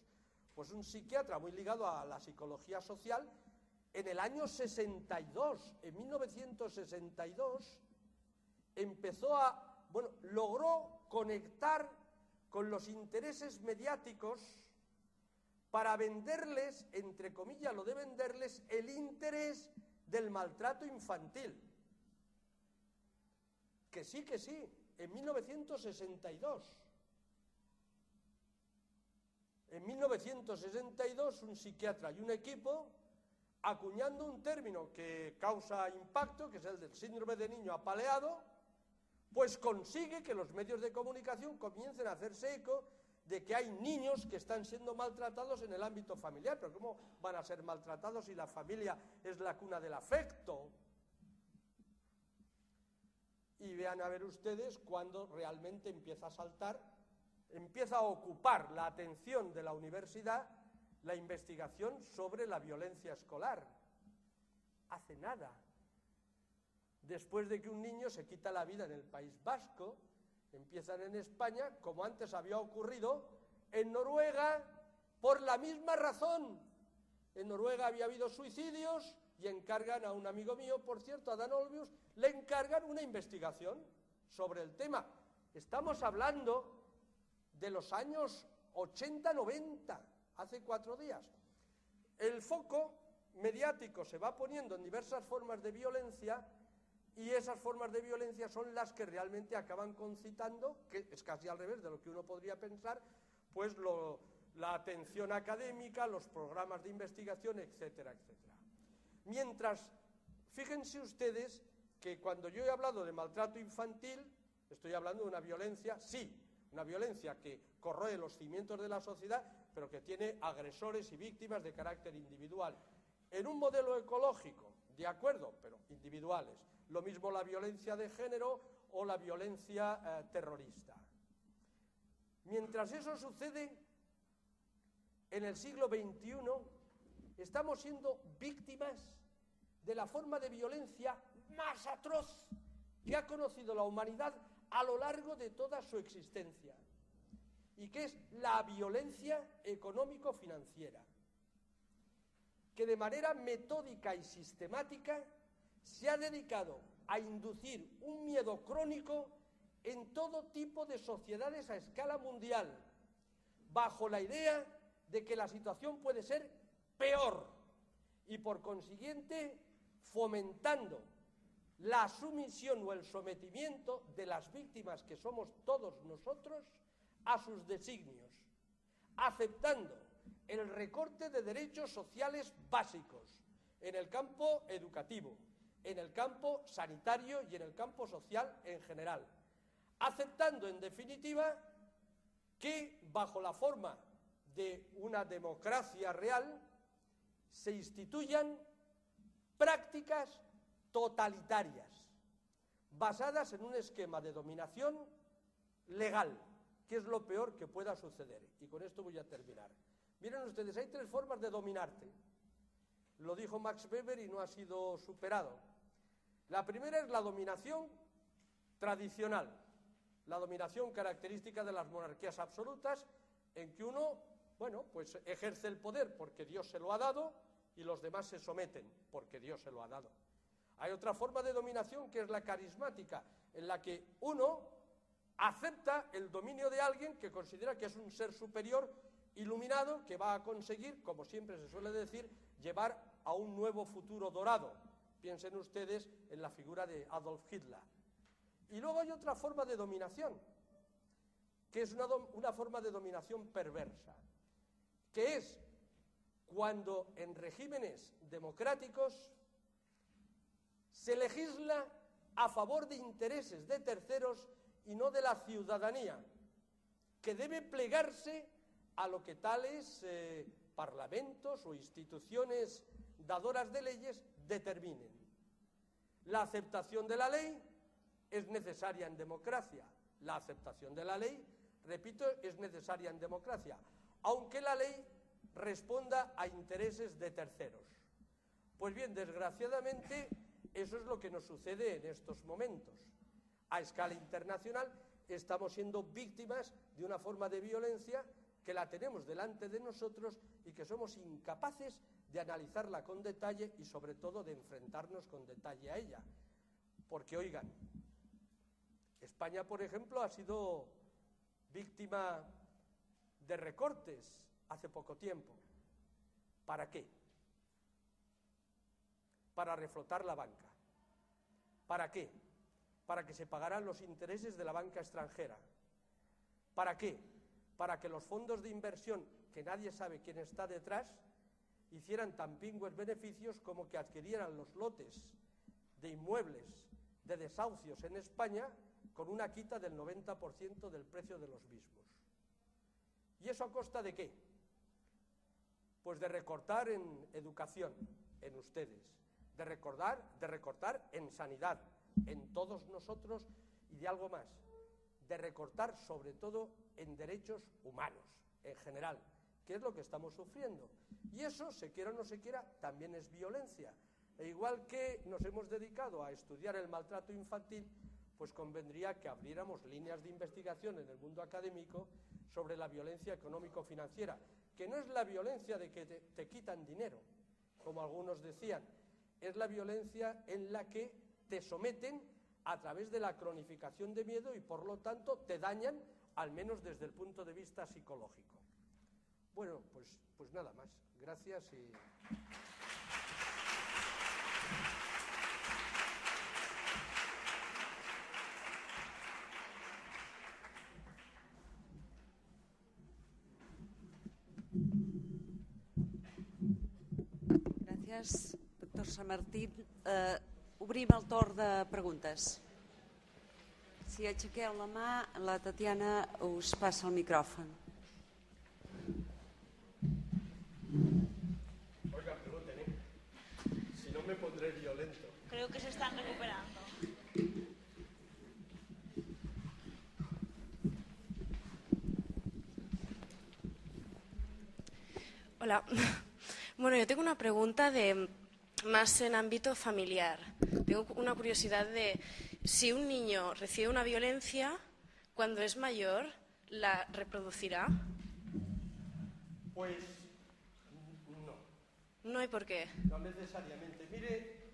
pues un psiquiatra muy ligado a la psicología social, en el año 62, en 1962, logró conectar con los intereses mediáticos para venderles, entre comillas lo de venderles, el interés del maltrato infantil. Que sí, en 1962. En 1962 un psiquiatra y un equipo, acuñando un término que causa impacto, que es el del síndrome de niño apaleado, pues consigue que los medios de comunicación comiencen a hacerse eco de que hay niños que están siendo maltratados en el ámbito familiar. Pero ¿cómo van a ser maltratados si la familia es la cuna del afecto? Y vean a ver ustedes cuando realmente empieza a saltar, empieza a ocupar la atención de la universidad la investigación sobre la violencia escolar. Hace nada. Después de que un niño se quita la vida en el País Vasco, empiezan en España, como antes había ocurrido en Noruega, por la misma razón. En Noruega había habido suicidios y encargan a un amigo mío, por cierto, a Dan Olbius, le encargan una investigación sobre el tema. Estamos hablando de los años 80-90, hace 4 días. El foco mediático se va poniendo en diversas formas de violencia y esas formas de violencia son las que realmente acaban concitando, que es casi al revés de lo que uno podría pensar, pues la atención académica, los programas de investigación, etcétera, etcétera. Mientras, fíjense ustedes que cuando yo he hablado de maltrato infantil, estoy hablando de una violencia, sí, una violencia que corroe los cimientos de la sociedad, pero que tiene agresores y víctimas de carácter individual. En un modelo ecológico, de acuerdo, pero individuales. Lo mismo la violencia de género o la violencia terrorista. Mientras eso sucede, en el siglo XXI estamos siendo víctimas de la forma de violencia más atroz que ha conocido la humanidad a lo largo de toda su existencia, y que es la violencia económico-financiera, que de manera metódica y sistemática se ha dedicado a inducir un miedo crónico en todo tipo de sociedades a escala mundial, bajo la idea de que la situación puede ser peor y, por consiguiente, fomentando la sumisión o el sometimiento de las víctimas, que somos todos nosotros, a sus designios, aceptando el recorte de derechos sociales básicos en el campo educativo, en el campo sanitario y en el campo social en general, aceptando, en definitiva, que bajo la forma de una democracia real se instituyan prácticas totalitarias basadas en un esquema de dominación legal, que es lo peor que pueda suceder. Y con esto voy a terminar. Miren ustedes, hay tres formas de dominarte. Lo dijo Max Weber y no ha sido superado. La primera es la dominación tradicional, la dominación característica de las monarquías absolutas, en que uno, bueno, pues ejerce el poder porque Dios se lo ha dado y los demás se someten porque Dios se lo ha dado. Hay otra forma de dominación que es la carismática, en la que uno acepta el dominio de alguien que considera que es un ser superior, iluminado, que va a conseguir, como siempre se suele decir, llevar a un nuevo futuro dorado. Piensen ustedes en la figura de Adolf Hitler. Y luego hay otra forma de dominación, que es una forma de dominación perversa, que es cuando en regímenes democráticos se legisla a favor de intereses de terceros y no de la ciudadanía, que debe plegarse a lo que tales parlamentos o instituciones dadoras de leyes determinen. La aceptación de la ley es necesaria en democracia. La aceptación de la ley, repito, es necesaria en democracia, aunque la ley responda a intereses de terceros. Pues bien, desgraciadamente, eso es lo que nos sucede en estos momentos. A escala internacional estamos siendo víctimas de una forma de violencia que la tenemos delante de nosotros y que somos incapaces de analizarla con detalle y sobre todo de enfrentarnos con detalle a ella. Porque, oigan, España, por ejemplo, ha sido víctima de recortes hace poco tiempo. ¿Para qué? Para reflotar la banca. ¿Para qué? Para que se pagaran los intereses de la banca extranjera. ¿Para qué? Para que los fondos de inversión, que nadie sabe quién está detrás, hicieran tan pingües beneficios como que adquirieran los lotes de inmuebles de desahucios en España con una quita del 90% del precio de los mismos. ¿Y eso a costa de qué? Pues de recortar en educación, en ustedes, de recortar en sanidad, en todos nosotros, y de algo más, de recortar sobre todo en derechos humanos, en general, que es lo que estamos sufriendo. Y eso, se quiera o no se quiera, también es violencia. E igual que nos hemos dedicado a estudiar el maltrato infantil, pues convendría que abriéramos líneas de investigación en el mundo académico sobre la violencia económico-financiera, que no es la violencia de que te quitan dinero, como algunos decían, es la violencia en la que te someten a través de la cronificación de miedo y por lo tanto te dañan, al menos desde el punto de vista psicológico. Bueno, pues nada más. Gracias y... Gràcies, doctor Samartín. Obrim el torn de preguntes. Si aixequeu la mà, la Tatiana us passa el micròfon. Oiga, pregunten, si no me pondré violento. Creo que se están recuperando. Hola. Bueno, yo tengo una pregunta más en ámbito familiar. Tengo una curiosidad de si un niño recibe una violencia, cuando es mayor, ¿la reproducirá? Pues no. No hay por qué. No necesariamente. Mire,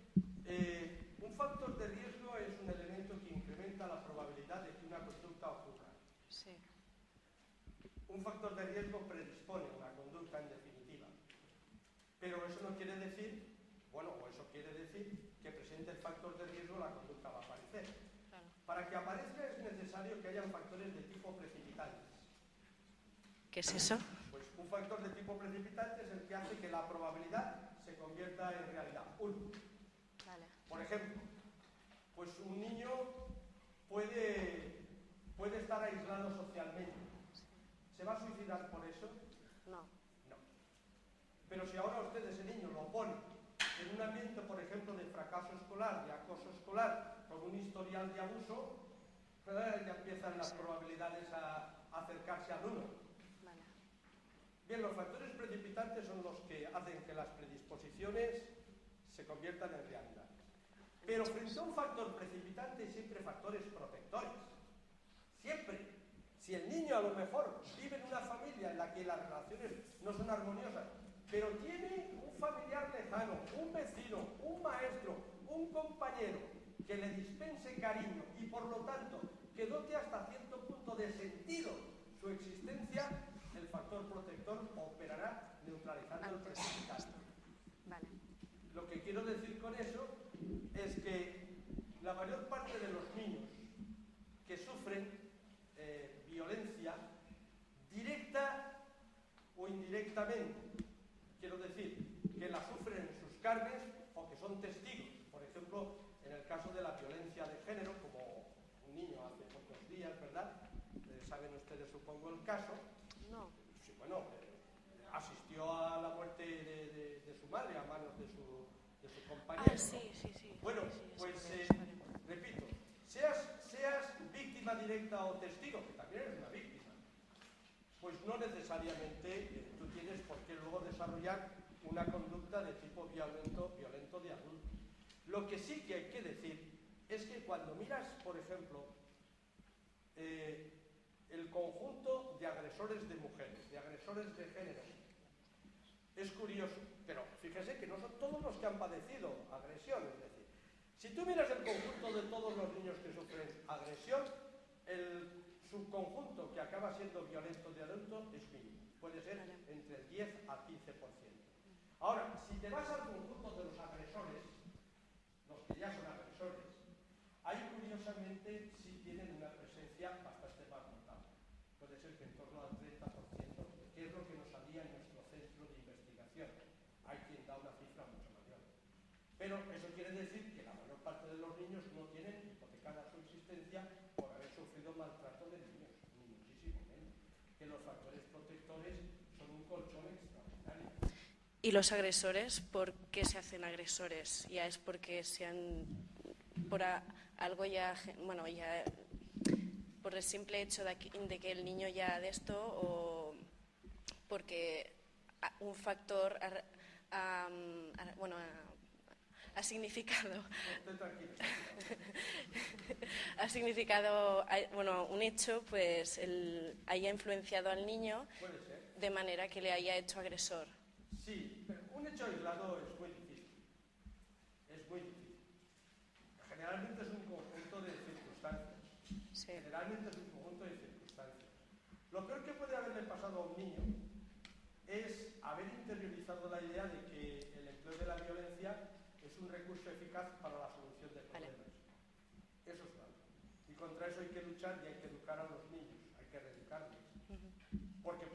un factor de riesgo es un elemento que incrementa la probabilidad de que una conducta ocurra. Sí. Un factor de riesgo predispone a una conducta en definitiva. Pero eso no quiere decir, o eso quiere decir que presente el factor de riesgo la conducta va a aparecer. Claro. Para que aparezca es necesario que hayan factores de tipo precipitantes. ¿Qué es eso? Pues un factor de tipo precipitante es el que hace que la probabilidad se convierta en realidad. Vale. Por ejemplo, pues un niño puede estar aislado socialmente. ¿Se va a suicidar por eso? No. No. Pero si ahora usted ese niño lo pone en un ambiente, por ejemplo, de fracaso escolar, de acoso escolar, con un historial de abuso, ya empiezan las probabilidades a acercarse al 1. Vale. Bien, los factores precipitantes son los que hacen que las predisposiciones se conviertan en realidad. Pero frente a un factor precipitante hay siempre factores protectores. Siempre. Si el niño a lo mejor vive en una familia en la que las relaciones no son armoniosas, pero tiene un familiar lejano, un vecino, un maestro, un compañero que le dispense cariño y por lo tanto que dote hasta cierto punto de sentido su existencia, el factor protector operará neutralizando el precipitante. Vale. Lo que quiero decir con eso es que la mayor parte de los niños que sufren violencia directa o indirectamente, quiero decir, que la sufren en sus carnes o que son testigos. Por ejemplo, en el caso de la violencia de género, como un niño hace pocos días, ¿verdad? Saben ustedes, supongo, el caso. No. Sí, bueno, asistió a la muerte de su madre a manos de su compañero. Ah, sí. Bueno, Sí, pues repito, seas víctima directa o testigo, que también eres una víctima, pues no necesariamente tú tienes por qué luego desarrollar una conducta de tipo violento de adulto. Lo que sí que hay que decir es que cuando miras, por ejemplo, el conjunto de agresores de mujeres, de agresores de género, es curioso, pero fíjese que no son todos los que han padecido agresión. Es decir, si tú miras el conjunto de todos los niños que sufren agresión, el subconjunto que acaba siendo violento de adulto es mínimo. Puede ser entre el 10 al 15%. Ahora, si te vas al conjunto de los agresores, los que ya son agresores, ahí curiosamente sí tienen una presencia bastante más notable. Puede ser que en torno al 30%, que es lo que nos salía en nuestro centro de investigación. Hay quien da una cifra mucho mayor. Pero eso quiere decir que la mayor parte de los niños no tienen hipotecada su existencia por haber sufrido maltrato de niños, ni muchísimo menos. Que los factores protectores son un colchón extraordinario. ¿Y los agresores por qué se hacen agresores? ¿Ya es porque por algo ya, por el simple hecho de que el niño ya de esto, o porque un factor ha significado un hecho, pues haya influenciado al niño de manera que le haya hecho agresor? Sí, pero un hecho aislado es muy difícil. Es muy difícil. Generalmente es un conjunto de circunstancias. Sí. Generalmente es un conjunto de circunstancias. Lo peor que puede haberle pasado a un niño es haber interiorizado la idea de que el empleo de la violencia es un recurso eficaz para la solución de problemas. Vale. Eso es malo. Y contra eso hay que luchar y hay que educar a los niños, hay que reeducarles. Porque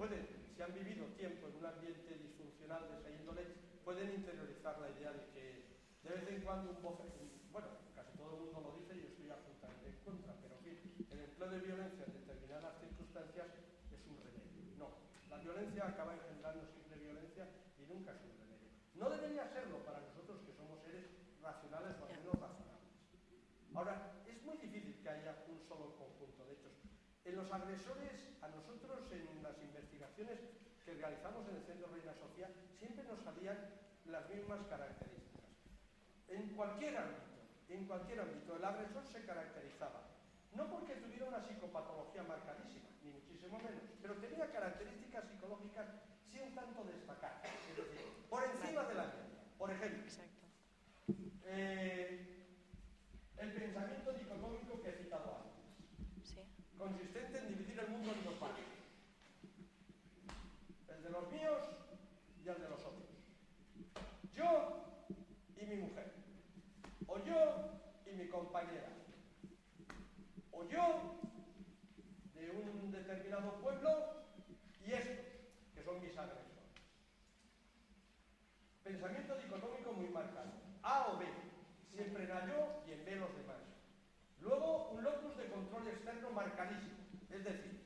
si han vivido tiempo en un ambiente disfuncional de esa índole, pueden interiorizar la idea de que de vez en cuando casi todo el mundo lo dice y yo estoy absolutamente en contra, pero en fin, el empleo de violencia en determinadas circunstancias es un remedio. No, la violencia acaba engendrando siempre violencia y nunca es un remedio. No debería serlo para nosotros que somos seres racionales o al menos razonables. Ahora, es muy difícil que haya un solo conjunto de hechos. En los agresores, a nosotros en las investigaciones que realizamos en el Centro Reina Sofía, siempre nos salían las mismas características. En cualquier ámbito, el agresor se caracterizaba, no porque tuviera una psicopatología marcadísima, ni muchísimo menos, pero tenía características psicológicas sí un tanto destacadas, es decir, por encima de la media. Por ejemplo, el pensamiento dicotómico que he citado antes, Sí. consistente en dividir el mundo en dos partes, el de los míos y el de los otros. Yo y mi mujer, o yo y mi compañera, o yo de un determinado pueblo y estos, que son mis agresores. Pensamiento dicotómico muy marcado. A o B, siempre en A yo y en B los demás. Luego, un locus de control externo marcadísimo. Es decir,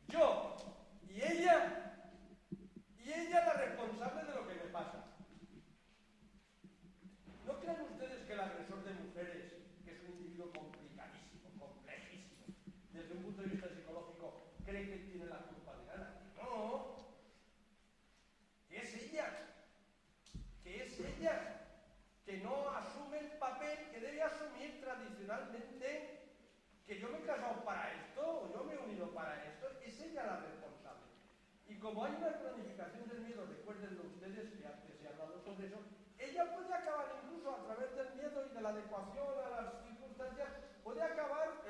yo y ella la responsable de lo que me pasa. ¿No creen ustedes que el agresor de mujeres, que es un individuo complicadísimo, complejísimo, desde un punto de vista psicológico, cree que tiene la culpa de nada? No, que es ella, que no asume el papel que debe asumir tradicionalmente, que yo me he casado para esto, o yo me he unido para esto, es ella la responsable. Y como hay una cronificación del miedo, recuérdenlo ustedes, que antes se ha hablado sobre eso, ella puede acabar incluso a través del miedo y de la adecuación a las circunstancias, puede acabar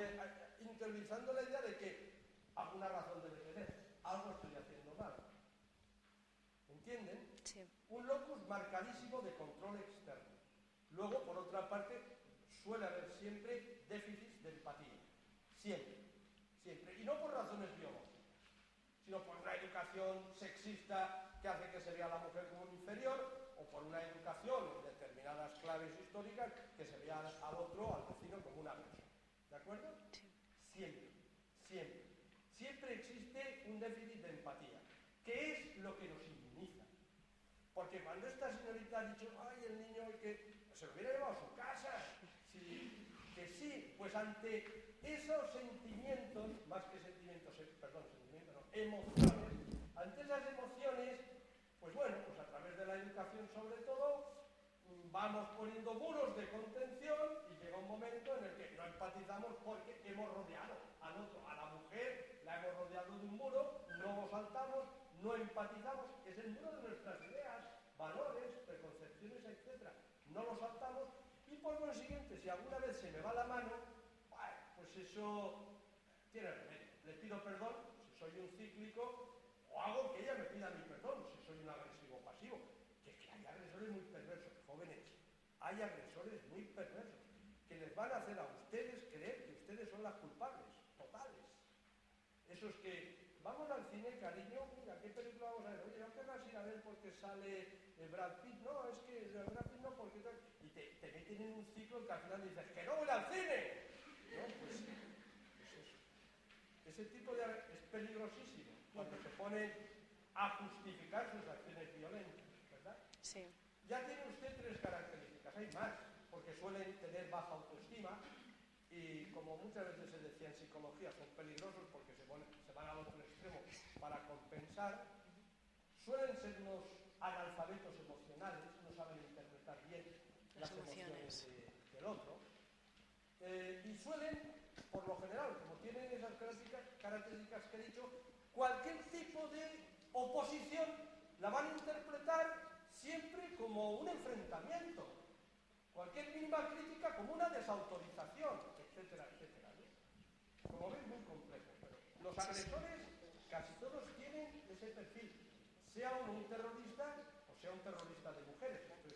interiorizando la idea de que alguna razón debe tener, algo estoy haciendo mal. ¿Entienden? Sí. Un locus marcadísimo de control externo. Luego, por otra parte, suele haber siempre déficits de empatía. Siempre. Y no por razones biológicas, sino por una educación sexista que hace que se vea a la mujer como inferior, o por una educación en determinadas claves históricas que se vea al otro, al vecino, como un agresor. ¿De acuerdo? Sí. Siempre existe un déficit de empatía, que es lo que nos inmuniza. Porque cuando esta señorita ha dicho, ay, el niño que se lo hubiera llevado a su casa, pues ante esos sentimientos, más que sentimientos, emociones, ante esas emociones, pues bueno, pues a través de la educación sobre todo, vamos poniendo muros de contención y llega un momento en el que no empatizamos porque hemos rodeado al otro, a la mujer, la hemos rodeado de un muro, no lo saltamos, no empatizamos, es el muro de nuestras ideas, valores, preconcepciones, etc. No lo saltamos y por consiguiente, si alguna vez se me va la mano, pues eso tiene remedio. Le pido perdón si soy un cíclico o hago que ella me pida mi perdón si soy un agresivo pasivo. Que hay agresores muy perversos, jóvenes, hay agresores muy perversos que les van a hacer a ustedes creer que ustedes son las culpables, totales. Esos que, vamos al cine, cariño, mira, ¿qué película vamos a ver? Oye, ¿no querrás ir a ver porque sale Brad Pitt? No, es que Brad Pitt no, porque tal. Y te meten en un ciclo que al final dices, ¡que no voy al cine! ¿No? Pues eso. Ese tipo de es peligrosísimo cuando se ponen a justificar sus acciones violentas, ¿verdad? Sí. Ya tiene usted 3 características, hay más, porque suelen tener baja autoestima y, como muchas veces se decía en psicología, son peligrosos porque se van al otro extremo para compensar. Suelen ser unos analfabetos emocionales, no saben interpretar bien las emociones del otro. Y suelen, por lo general, como tienen esas características que he dicho, cualquier tipo de oposición la van a interpretar siempre como un enfrentamiento, cualquier mínima crítica como una desautorización, etcétera, etcétera, ¿no? Como ven, muy complejo, pero los agresores casi todos tienen ese perfil, sea uno un terrorista o sea un terrorista de mujeres, esto es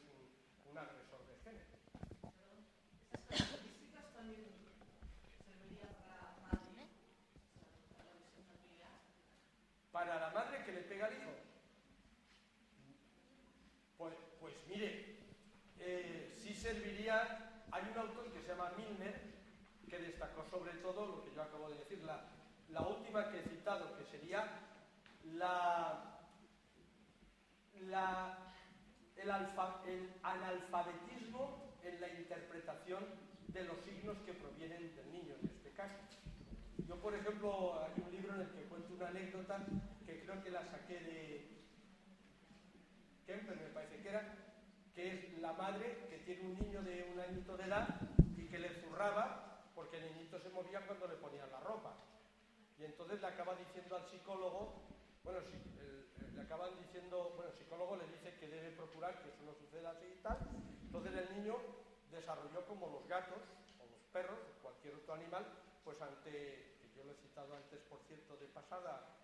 un agresor de género. ¿Estas características también servirían para la madre? Para la madre que le pega al hijo. Pues mire, sí serviría. Hay un autor que se llama Milner que destacó sobre todo lo que yo acabo de decir, la última que he citado, que sería el analfabetismo en la interpretación de los signos que provienen del niño, en este caso. Yo, por ejemplo, hay un libro en el que cuento una anécdota que creo que la saqué de Kemper, me parece que era, que es la madre que tiene un niño de 1 añito de edad y que le zurraba porque el niñito se movía cuando le ponían la ropa. Y entonces le acaba diciendo al psicólogo, bueno, le acaban diciendo, bueno, el psicólogo le dice que debe procurar que eso no suceda así y tal. Entonces el niño desarrolló como los gatos o los perros o cualquier otro animal, pues ante, que yo lo he citado antes por cierto de pasada,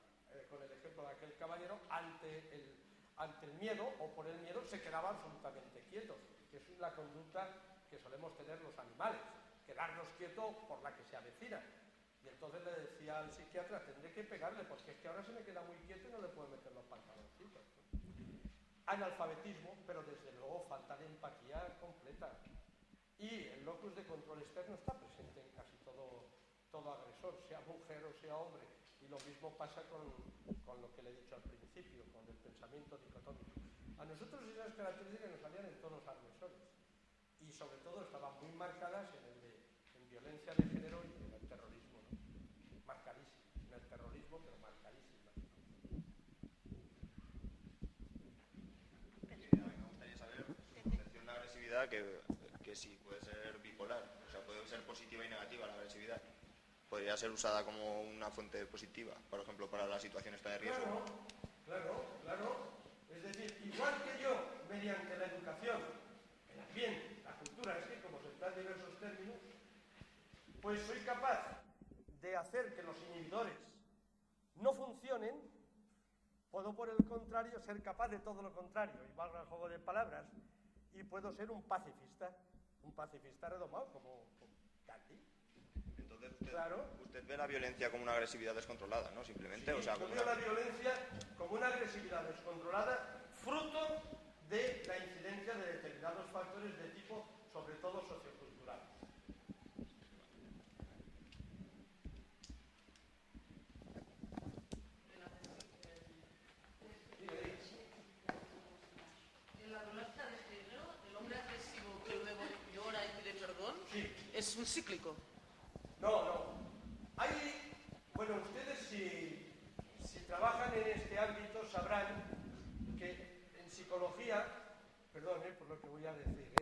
con el ejemplo de aquel caballero, ante el miedo o por el miedo se quedaba absolutamente quieto, que es la conducta que solemos tener los animales, quedarnos quietos por la que se avecina. Y entonces le decía al psiquiatra, tendré que pegarle porque es que ahora se me queda muy quieto y no le puedo meter los pantaloncitos. Analfabetismo, pero desde luego falta de empatía completa. Y el locus de control externo está presente en casi todo agresor, sea mujer o sea hombre. Y lo mismo pasa con lo que le he dicho al principio, con el pensamiento dicotómico. A nosotros esas características nos salían en todos los agresores. Y sobre todo estaban muy marcadas en violencia de género y en el terrorismo, ¿no? Marcadísimas. En el terrorismo, pero marcadísimas. A mí me gustaría saber su concepción de agresividad, que sí puede ser bipolar, o sea, puede ser positiva y negativa la agresividad. Podría ser usada como una fuente positiva, por ejemplo, para la situación esta de riesgo. Claro. Es decir, igual que yo, mediante la educación, el ambiente, la cultura, es que como se están diversos términos, pues soy capaz de hacer que los inhibidores no funcionen, puedo por el contrario ser capaz de todo lo contrario, y valga el juego de palabras, y puedo ser un pacifista redomado como Gandhi. Entonces Claro. usted ve la violencia como una agresividad descontrolada, ¿no? Simplemente, Sí, o sea, yo veo la violencia como una agresividad descontrolada, fruto de la incidencia de determinados factores de tipo, sobre todo sociocultural. En la violencia de género, el hombre agresivo que luego llora y pide perdón, sí, es un cíclico. No. Bueno, ustedes si trabajan en este ámbito sabrán que en psicología, perdón por lo que voy a decir,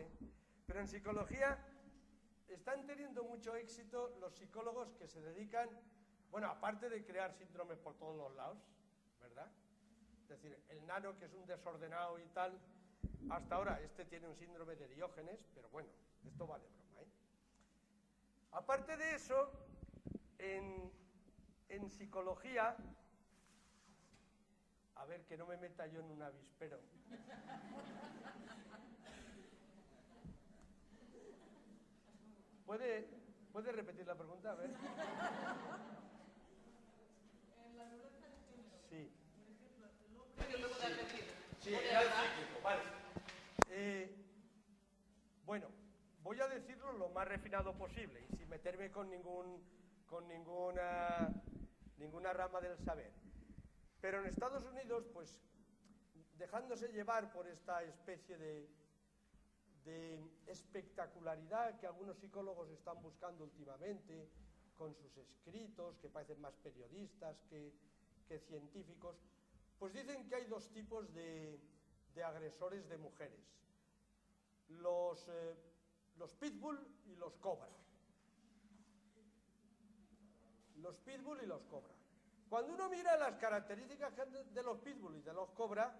pero en psicología están teniendo mucho éxito los psicólogos que se dedican, bueno, aparte de crear síndromes por todos los lados, ¿verdad? Es decir, el nano que es un desordenado y tal, hasta ahora este tiene un síndrome de Diógenes, pero bueno, esto va de broma, Aparte de eso, en psicología, a ver que no me meta yo en un avispero. ¿Puede repetir la pregunta? A ver. En la violencia de género, Sí. por ejemplo, el hombre que luego de agredir. Sí, era el cíclico, vale. Bueno, voy a decirlo lo más refinado posible y sin meterme con ninguna rama del saber. Pero en Estados Unidos, pues, dejándose llevar por esta especie de espectacularidad que algunos psicólogos están buscando últimamente, con sus escritos, que parecen más periodistas que científicos, pues dicen que hay dos tipos de agresores de mujeres. Los pitbull y los cobra. Los pitbull y los cobra. Cuando uno mira las características de los pitbull y de los cobra,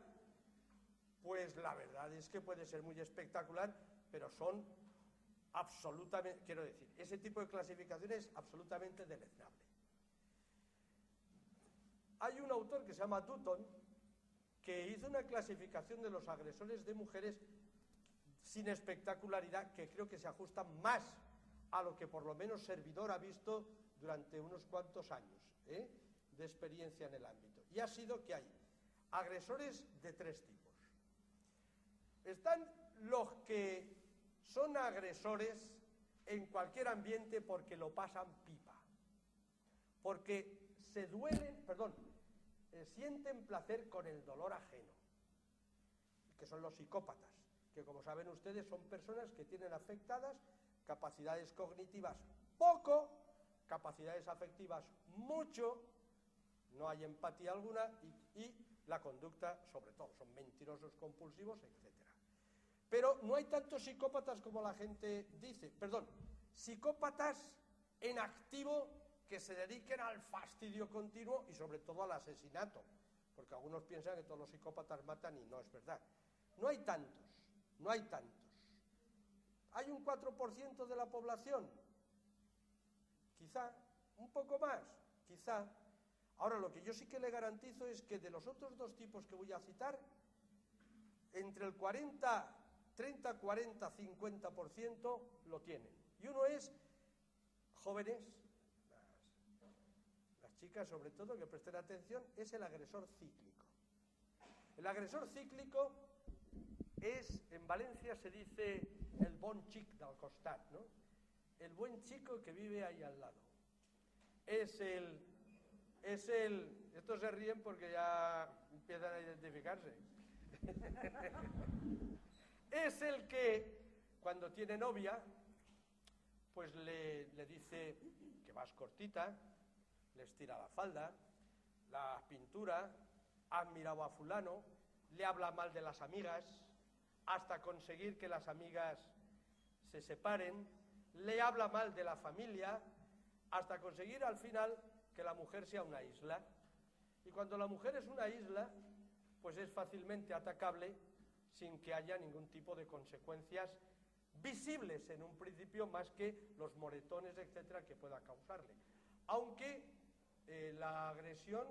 pues la verdad es que puede ser muy espectacular, pero son absolutamente, quiero decir, ese tipo de clasificación es absolutamente deleznable. Hay un autor que se llama Dutton que hizo una clasificación de los agresores de mujeres sin espectacularidad, que creo que se ajusta más a lo que por lo menos Servidor ha visto durante unos cuantos años de experiencia en el ámbito. Y ha sido que hay agresores de tres tipos. Están los que son agresores en cualquier ambiente porque lo pasan pipa, porque sienten placer con el dolor ajeno, que son los psicópatas, que como saben ustedes son personas que tienen afectadas capacidades cognitivas poco, capacidades afectivas mucho, no hay empatía alguna y la conducta, sobre todo, son mentirosos compulsivos, etc. Pero no hay tantos psicópatas como la gente dice, perdón, psicópatas en activo que se dediquen al fastidio continuo y sobre todo al asesinato, porque algunos piensan que todos los psicópatas matan y no es verdad. No hay tantos, no hay tantos. ¿Hay un 4% de la población? Quizá, un poco más, quizá. Ahora, lo que yo sí que le garantizo es que de los otros dos tipos que voy a citar, entre el 30, 40, 50% lo tienen. Y uno es jóvenes, las chicas sobre todo, que presten atención, es el agresor cíclico. El agresor cíclico es, en Valencia se dice el bon xic del costat, ¿no? El buen chico que vive ahí al lado. Estos se ríen porque ya empiezan a identificarse. Es el que, cuando tiene novia, pues le dice que vas cortita, le estira la falda, la pintura, has mirado a fulano, le habla mal de las amigas, hasta conseguir que las amigas se separen, le habla mal de la familia, hasta conseguir al final que la mujer sea una isla. Y cuando la mujer es una isla, pues es fácilmente atacable sin que haya ningún tipo de consecuencias visibles en un principio, más que los moretones, etcétera, que pueda causarle. Aunque la agresión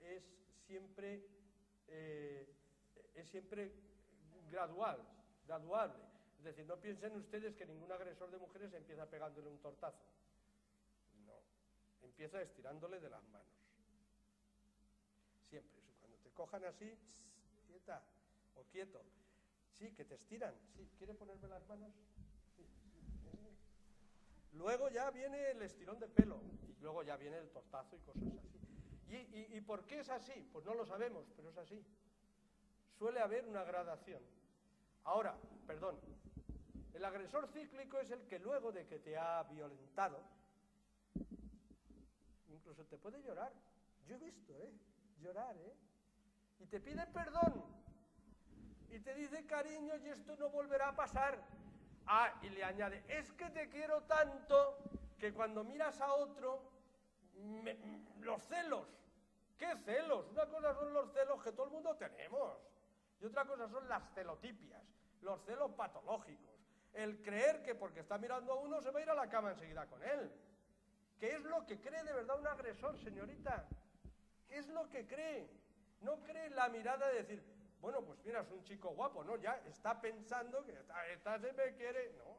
es siempre graduable. Es decir, no piensen ustedes que ningún agresor de mujeres empieza pegándole un tortazo. No, empieza estirándole de las manos. Siempre, cuando te cojan así, quieta o quieto. Sí, que te estiran. Sí, ¿quiere ponerme las manos? Sí. Luego ya viene el estirón de pelo y luego ya viene el tortazo y cosas así. ¿Y por qué es así? Pues no lo sabemos, pero es así. Suele haber una gradación. Ahora, perdón, el agresor cíclico es el que luego de que te ha violentado, incluso te puede llorar. Yo he visto, llorar, y te pide perdón, y te dice cariño y esto no volverá a pasar. Ah, y le añade, es que te quiero tanto que cuando miras a otro, los celos. ¿Qué celos? Una cosa son los celos que todo el mundo tenemos, y otra cosa son las celotipias, los celos patológicos. El creer que porque está mirando a uno se va a ir a la cama enseguida con él. ¿Qué es lo que cree de verdad un agresor, señorita? ¿Qué es lo que cree? No cree en la mirada de decir, bueno, pues mira, es un chico guapo, ¿no? Ya está pensando que esta se me quiere. No.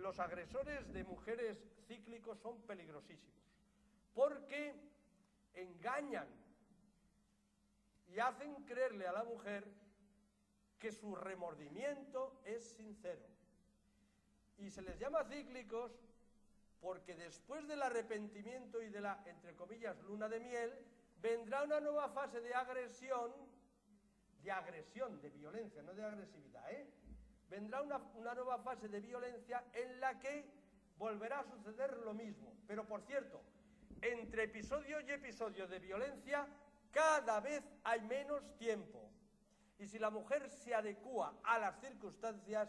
Los agresores de mujeres cíclicos son peligrosísimos, porque engañan y hacen creerle a la mujer que su remordimiento es sincero. Y se les llama cíclicos porque después del arrepentimiento y de la, entre comillas, luna de miel, vendrá una nueva fase de agresión, de violencia, no de agresividad, Vendrá una nueva fase de violencia en la que volverá a suceder lo mismo. Pero, por cierto, entre episodio y episodio de violencia, cada vez hay menos tiempo. Y si la mujer se adecúa a las circunstancias,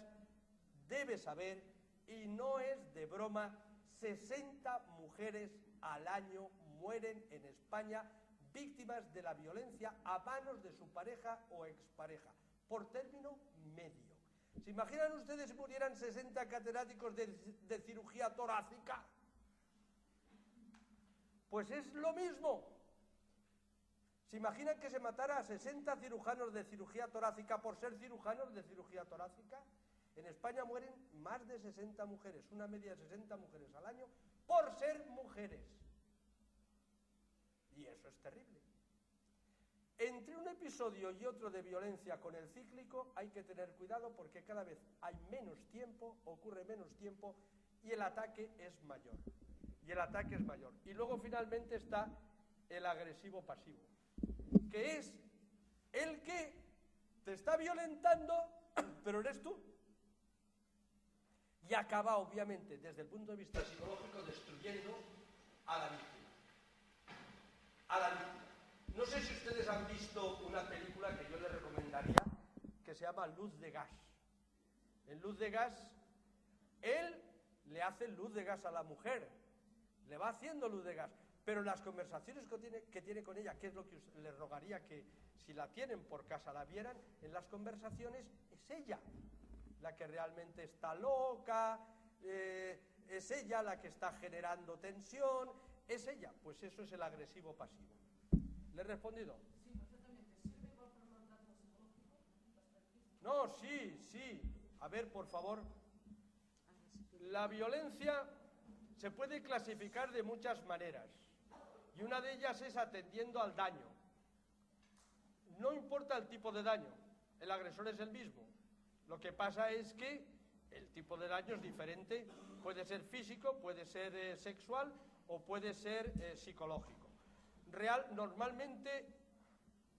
debe saber, y no es de broma, 60 mujeres al año mueren en España víctimas de la violencia a manos de su pareja o expareja, por término medio. ¿Se imaginan ustedes si murieran 60 catedráticos de cirugía torácica? Pues es lo mismo. ¿Se imaginan que se matara a 60 cirujanos de cirugía torácica por ser cirujanos de cirugía torácica? En España mueren más de 60 mujeres, una media de 60 mujeres al año, por ser mujeres. Y eso es terrible. Entre un episodio y otro de violencia con el cíclico hay que tener cuidado porque cada vez hay menos tiempo, ocurre menos tiempo y el ataque es mayor. Y luego finalmente está el agresivo pasivo, que es el que te está violentando, pero eres tú. Y acaba, obviamente, desde el punto de vista psicológico, destruyendo a la víctima. llama luz de gas. En luz de gas, él le hace luz de gas a la mujer, le va haciendo luz de gas, pero las conversaciones que tiene con ella, que es lo que le rogaría que si la tienen por casa la vieran, en las conversaciones es ella la que realmente está loca, es ella la que está generando tensión, es ella, pues eso es el agresivo pasivo. ¿Le he respondido? Sí, perfectamente. ¿Sirve igual para un mandato psicológico? No, sí. A ver, por favor. La violencia se puede clasificar de muchas maneras y una de ellas es atendiendo al daño. No importa el tipo de daño, el agresor es el mismo. Lo que pasa es que el tipo de daño es diferente, puede ser físico, puede ser sexual o puede ser psicológico. Normalmente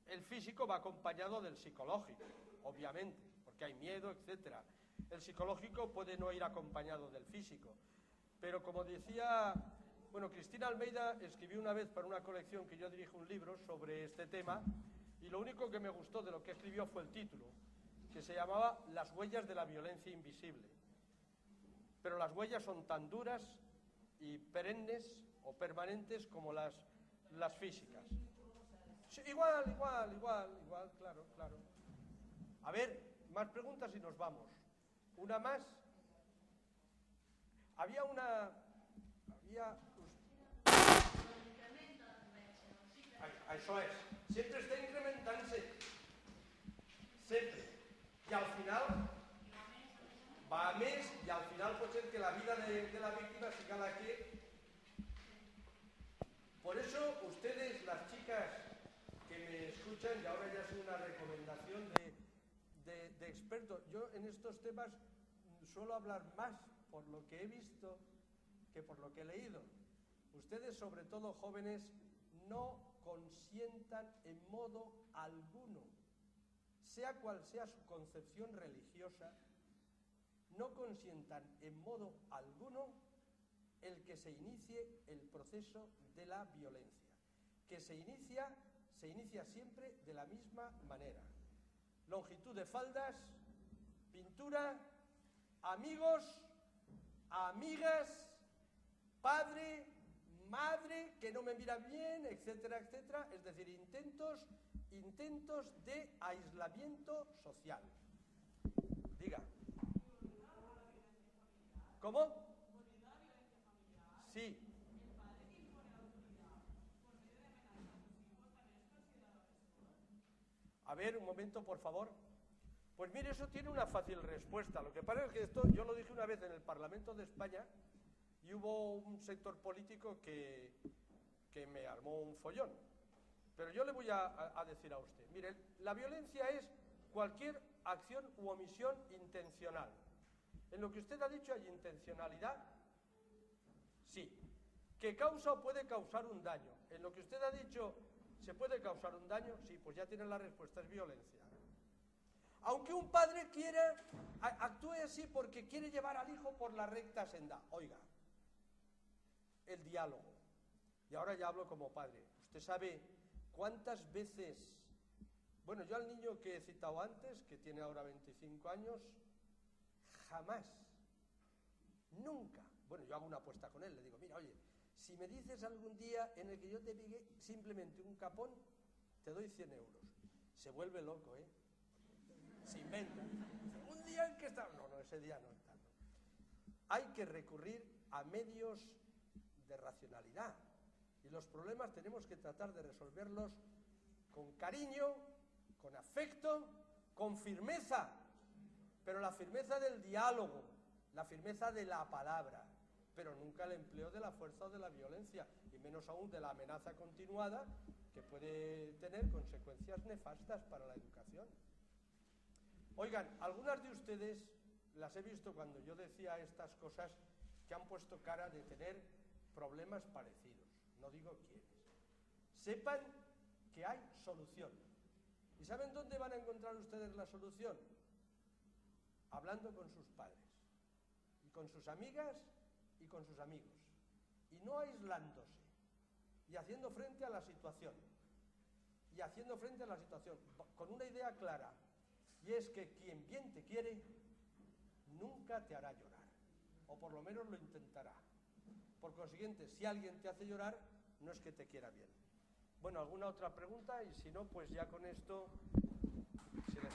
el físico va acompañado del psicológico, obviamente, porque hay miedo, etcétera. El psicológico puede no ir acompañado del físico, pero como decía, bueno, Cristina Almeida escribió una vez para una colección que yo dirijo un libro sobre este tema, y lo único que me gustó de lo que escribió fue el título, que se llamaba Las huellas de la violencia invisible. Pero las huellas son tan duras y perennes o permanentes como las físicas. Sí, igual, claro. A ver, más preguntas y nos vamos. ¿Una más? Això és. Sempre està incrementant-se. Sempre. I al final va a més i al final pot ser que la vida de la víctima siga la que... Por eso ustedes, las chicas que me escuchan, y ahora ya es una recomendación de expertos, yo en estos temas suelo hablar más por lo que he visto que por lo que he leído. Ustedes, sobre todo jóvenes, no consientan en modo alguno, sea cual sea su concepción religiosa, no consientan en modo alguno el que se inicie el proceso de la violencia, que se inicia siempre de la misma manera. Longitud de faldas, pintura, amigos, amigas, padre, madre, que no me mira bien, etcétera, etcétera, es decir, intentos de aislamiento social. Diga. ¿Cómo? Sí. A ver, un momento, por favor. Pues mire, eso tiene una fácil respuesta. Lo que pasa es que esto, yo lo dije una vez en el Parlamento de España y hubo un sector político que me armó un follón. Pero yo le voy a decir a usted, mire, la violencia es cualquier acción u omisión intencional. En lo que usted ha dicho hay intencionalidad, sí. ¿Que causa o puede causar un daño? En lo que usted ha dicho, ¿se puede causar un daño? Sí, pues ya tienen la respuesta, es violencia. Aunque un padre actúe así porque quiere llevar al hijo por la recta senda. Oiga, el diálogo. Y ahora ya hablo como padre. Usted sabe cuántas veces... Bueno, yo al niño que he citado antes, que tiene ahora 25 años, jamás, nunca... Bueno, yo hago una apuesta con él, le digo, mira, oye, si me dices algún día en el que yo te pegué simplemente un capón, te doy 100 euros. Se vuelve loco, ¿eh? Se inventa. Un día en que está... No, ese día no está. No. Hay que recurrir a medios de racionalidad. Y los problemas tenemos que tratar de resolverlos con cariño, con afecto, con firmeza. Pero la firmeza del diálogo, la firmeza de la palabra, pero nunca el empleo de la fuerza o de la violencia, y menos aún de la amenaza continuada que puede tener consecuencias nefastas para la educación. Oigan, algunas de ustedes las he visto cuando yo decía estas cosas que han puesto cara de tener problemas parecidos, no digo quiénes. Sepan que hay solución. ¿Y saben dónde van a encontrar ustedes la solución? Hablando con sus padres, y con sus amigas y con sus amigos, y no aislándose, y haciendo frente a la situación, con una idea clara. y es que quien bien te quiere nunca te hará llorar, o por lo menos lo intentará. Por consiguiente, si alguien te hace llorar, no es que te quiera bien. Bueno, ¿alguna otra pregunta? Y si no, pues ya con esto se les